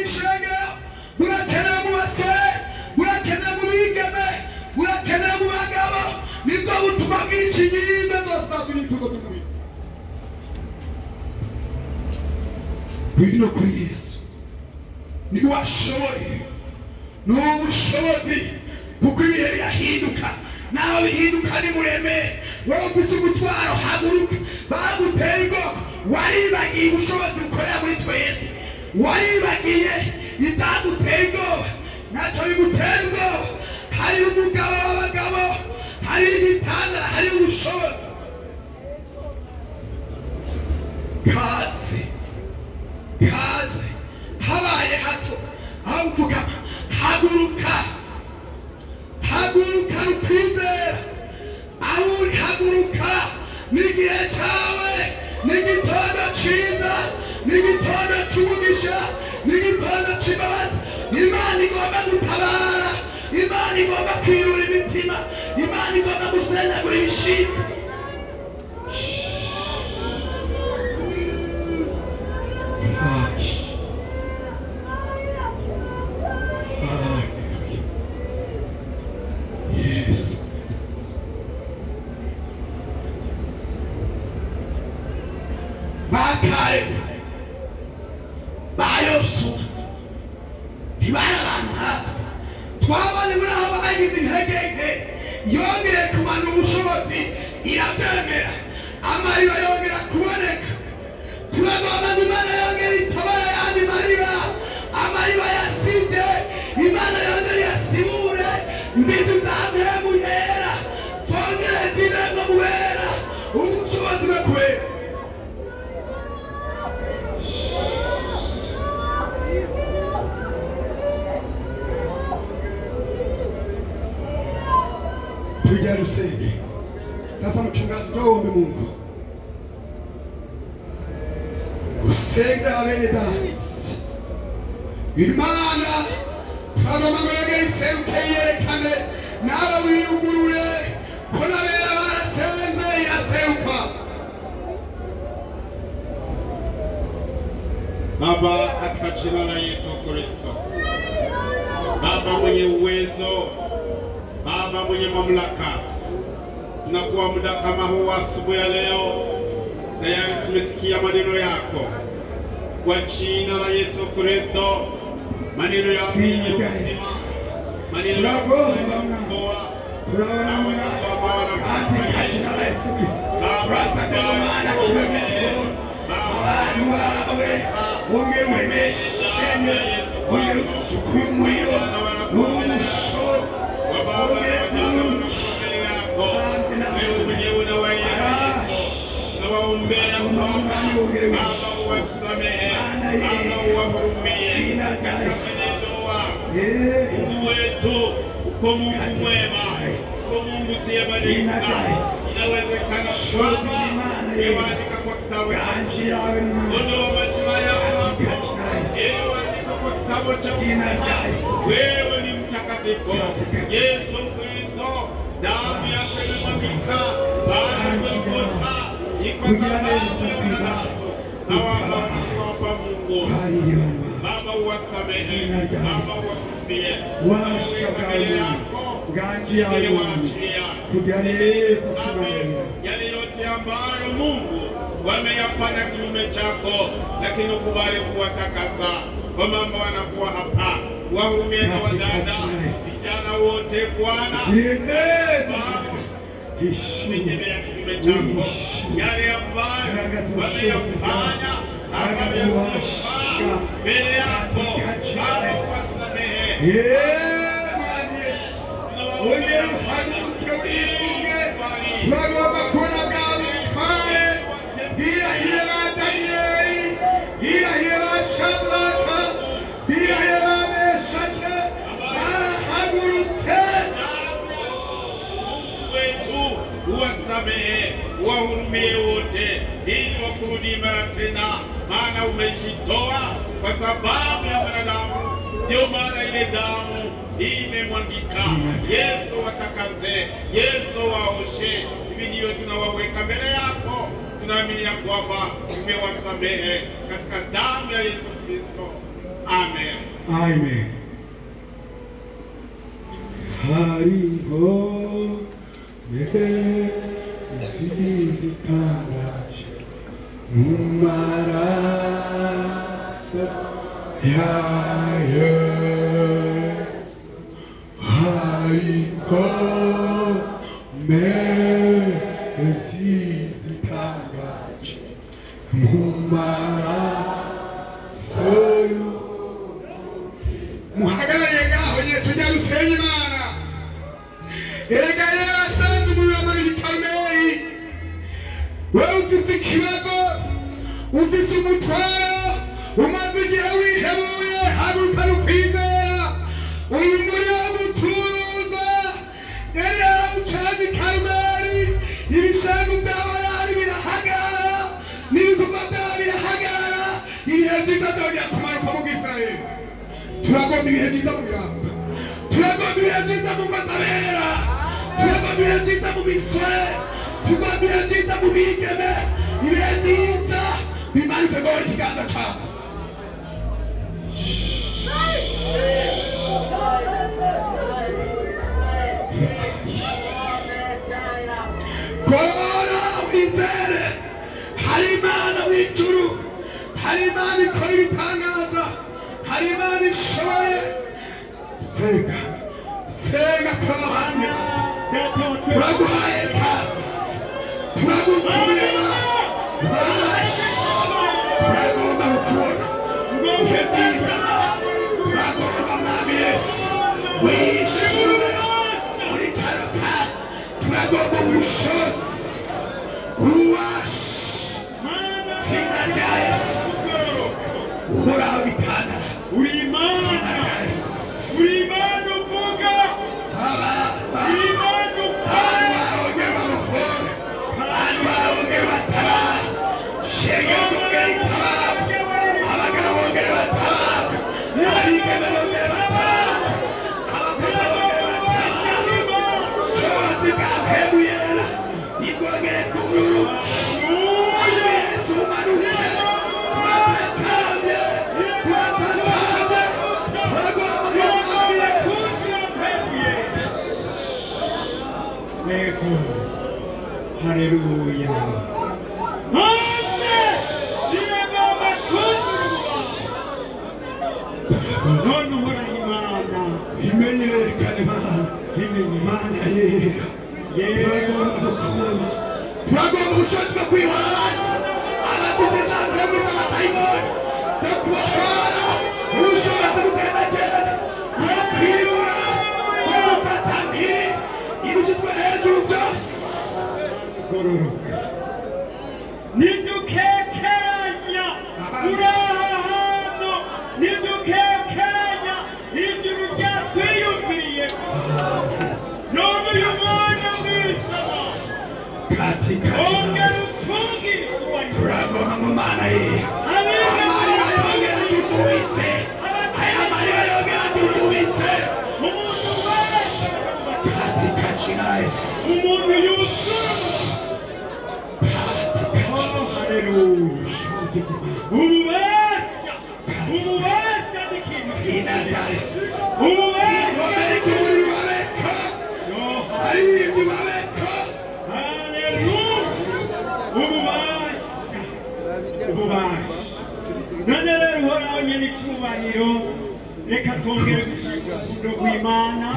ishengero burakenewe mu basore burakenewe mu bigeme burakenewe mu bagabo nibwo butuma bwinshi nyine zose z'ibitugo by'umubiri ngwino kuri Yesu niwe washoboye n'ubushobozi kuko ibihe birahinduka naho bihinduka ni muremere wowe ufise umutwaro haguruka baguteye ubwoba waribagiye ubushobozi bukorera muri twebwe waribagiye itaguteye ubwoba ntacyo bigutera ubwoba hari umugabo w'abagabo hari igitandara hari ubushobozi n'igitondo cy'umugisha n'igitondo cy'imbabazi. Imana igomba gutabara, Imana igomba kwirura imitima, Imana igomba gusenyagura ibishimwe. Bakare bayosu ibara abantu twabane muri abo bagize intege nke yongeye kumana ubushobozi irabyemera, amariba yongera kuboneka, turagomba Imana yongera itabara yandi mariba, amariba yasibye Imana yongera yasibure, mbizi zampemu yera twongere zibemwe mubera ubushobozi bwe kubera. Tuja tusenge sasa, mchungaji, tuombe Mungu usenge abene dhambi. Imana twagomba ngo yongere iseruke yerekane nawe wiyugurure ko nabera barasenze iraseruka. Baba, katika jina la Yesu Kristo, Baba mwenye uwezo, Baba mwenye mamlaka, tunakuwa muda kama huu asubuhi ya leo, tayari tumesikia maneno yako kwa jina la Yesu Kristo, maneno ya yenye uzima, maneno ya kutoa katika jina la Yesu Kristo. Uko Mungu mwema, uko Mungu siyebadilika. Inawezekana kwamba umeandika kwa kitabu chako, ondoa majina yako, andika kwa kitabu chako. Wewe ni mtakatifu. Yesu Kristo, damu yako imemwagika pale Golgotha, iko sababu ya mwanadamu. Naomba Mungu Baba uwasamehe, Baba uwasamehe, ganji ya kudianeza kumalela yale yote ambayo Mungu wameyafanya kinyume chako, lakini ukubali kuwatakasa kwa mambo wanakuwa hapa. Wahurumie na wadada, vijana wote Bwana, Nijemea kinyume chako, yale ambayo wameyafanya akayasema mbele yako, Baba uwasamehe. Bagomba kubona bwawe butware, birahiye ba Daniyeli, birahiye ba Shadraka, birahiye ba Meshake, barahagurutse. Mungu wetu uwasamehe, uwahurumie wote, ili wakurudi mara tena, maana umejitoa kwa sababu ya wanadamu. Ndio maana ile damu imemwagika. Yesu watakaze, Yesu waoshe. Hivi ndivyo tunawaweka mbele yako, tunaamini ya kwamba umewasamehe katika damu ya Yesu Kristo. Amen. Amen. Hariho zitangaje mu maraso ya Yesu, hariho zitangaje mu maraso muhagarare ngaho nye tujya gusenya Imana. Erega yarasanze umuriro muri Karumeli. Wewe ufite ikibazo, ufite umutwaro, umaze igihe wihebuye, haguruka ukwizera. Uyu muriro ugutuza, yari yarawucanye i Karumeli, ibishanga byawe yari birahagarara, n'ibikorwa byawe birahagarara, byiza byongera kumanuka mu Bwisirayeli. Turagomba ibihe byiza mu Biramba. Turagomba ibihe byiza mu Mazabera. Turagomba ibihe byiza mu Misore. Turagomba ibihe byiza mu Bigeme. Ibihe byiza bimanuke ngo ikiganza cyawe. Kora wizere hari Imana w'ijuru, hari Imana ikora ibitangaza, hari Imana ishoboye. Senga senga turabana, turaguhaye kasi, turagutumira, turagomba gukora ibihe byiza, turagomba mwami Yesu wishyure muri kano kanya, turagomba ubushobozi ububasha izina rya Yesu uhoraho bitanga. uri Imana uvuga, uri Imana ukora, abongera bamuhore, abantu barabongera batabara, shenge bongera itabara, abagabo bongera batabara, abigeme bongera batabara, abakobwa bongera batabara, ubushobozi bwa mpemu yera nibwongere kururuka. Yesu umanuke, turatakambye, turagomba Yesu. Haleluya. None uhoraho Imana imenyekane Imana yera. Turagomba ubushobozi bwo kwihora abafite za mpemu z'amadayimoni zo kubahora, ubushobozi bugendagenda bwo kwibura, bwo gufata mpiri ibishyizwe hejuru byose. gororoka nidukekeranya urahano, nidukekeranya ijuru ryatwiyumviriye none uyu mwana mwiza Katika ongera utungiswa turagomba mu Mana ye amarira yongera duduhitse, aya marira yongera duduhitse umuntu wese katika jina la Yesu. umuntu yuzura. Oh, haleluya. Ububasha ni ikintu Jina la Yesu. ububasha Bareke muri bareka, barindi bareka. haleluya. ububasha none rero uhoraho nyene icyubahiro, reka twongere gushaka urukundo rw'Imana,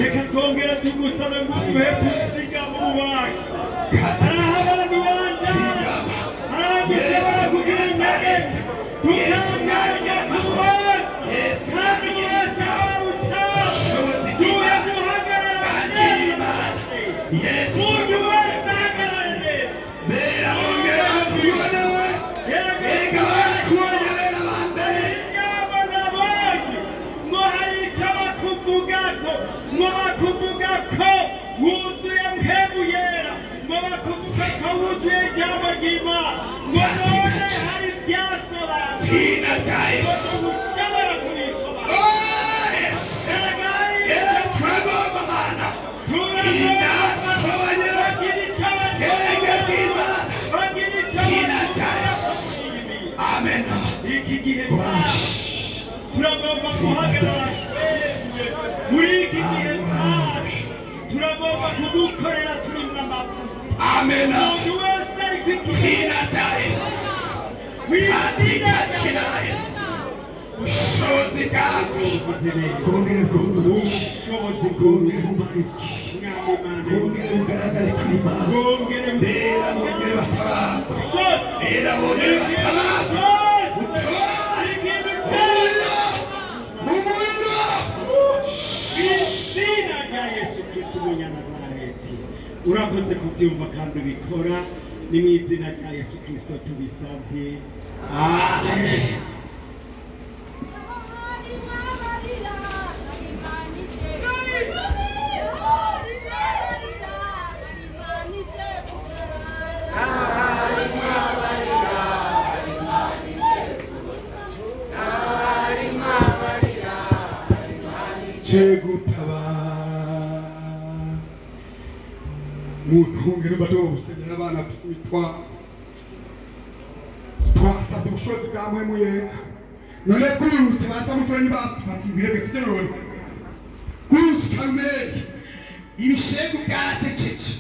reka twongere tugusabe ngo uduhe kuziga mu bubasha. hariho abantu banje haragushobora kugira inyegeti tukanganya ku bubasha, kandi ububasha wawe utaha duhe duhagarara neza. Yesu umuntu wese ahagarare neza. bera ongera tubonewe, erega barakubonera bambere. Icyaba nabonye ngo hari icyo bakuvugako, ngo bakuvuga ko wuzuye mpemu yera, ngo bakuvuga ko wuzuye ijambo ry'Imana, ngo none hari ibyasobanura Jina la ngo Yesu. ntushobora kubisobanura. Oh, Yesu. Erega hari Turagomba Mana. turagomba bagira icyo Erega bw'Imana. bagira icyo bakuvuga ko iyi minsi. Amen. Iki gihe cyacu turagomba guhagarara muri iki gihe cyacu, turagomba kugukorera turi mu amavuta. Amen. Umuntu wese ari kwikihira Jina la Yesu. wizina Katika jina la Yesu. Ubushobozi bwawe bwongere bwururuke, ubushobozi bwongere bumanuke, mwami Imana bwongere bugaragare kuri Imana. bwongere Bera bongere batabara, byose bera bongere batabara. ikintu cyose Umuriro. izina rya Yesu Kristo umunyanazareti. Urakoze kubyumva kandi ubikora, ni mu izina rya Yesu Kristo tubisabye, amen. cegutabara muntungire bato gusengera abana bisitwa twasabye ubushobozi bwa mpwemu yera none kurutse basa musore ntibasimbire bisitorone kurutse kamere ibishegu byaracecetse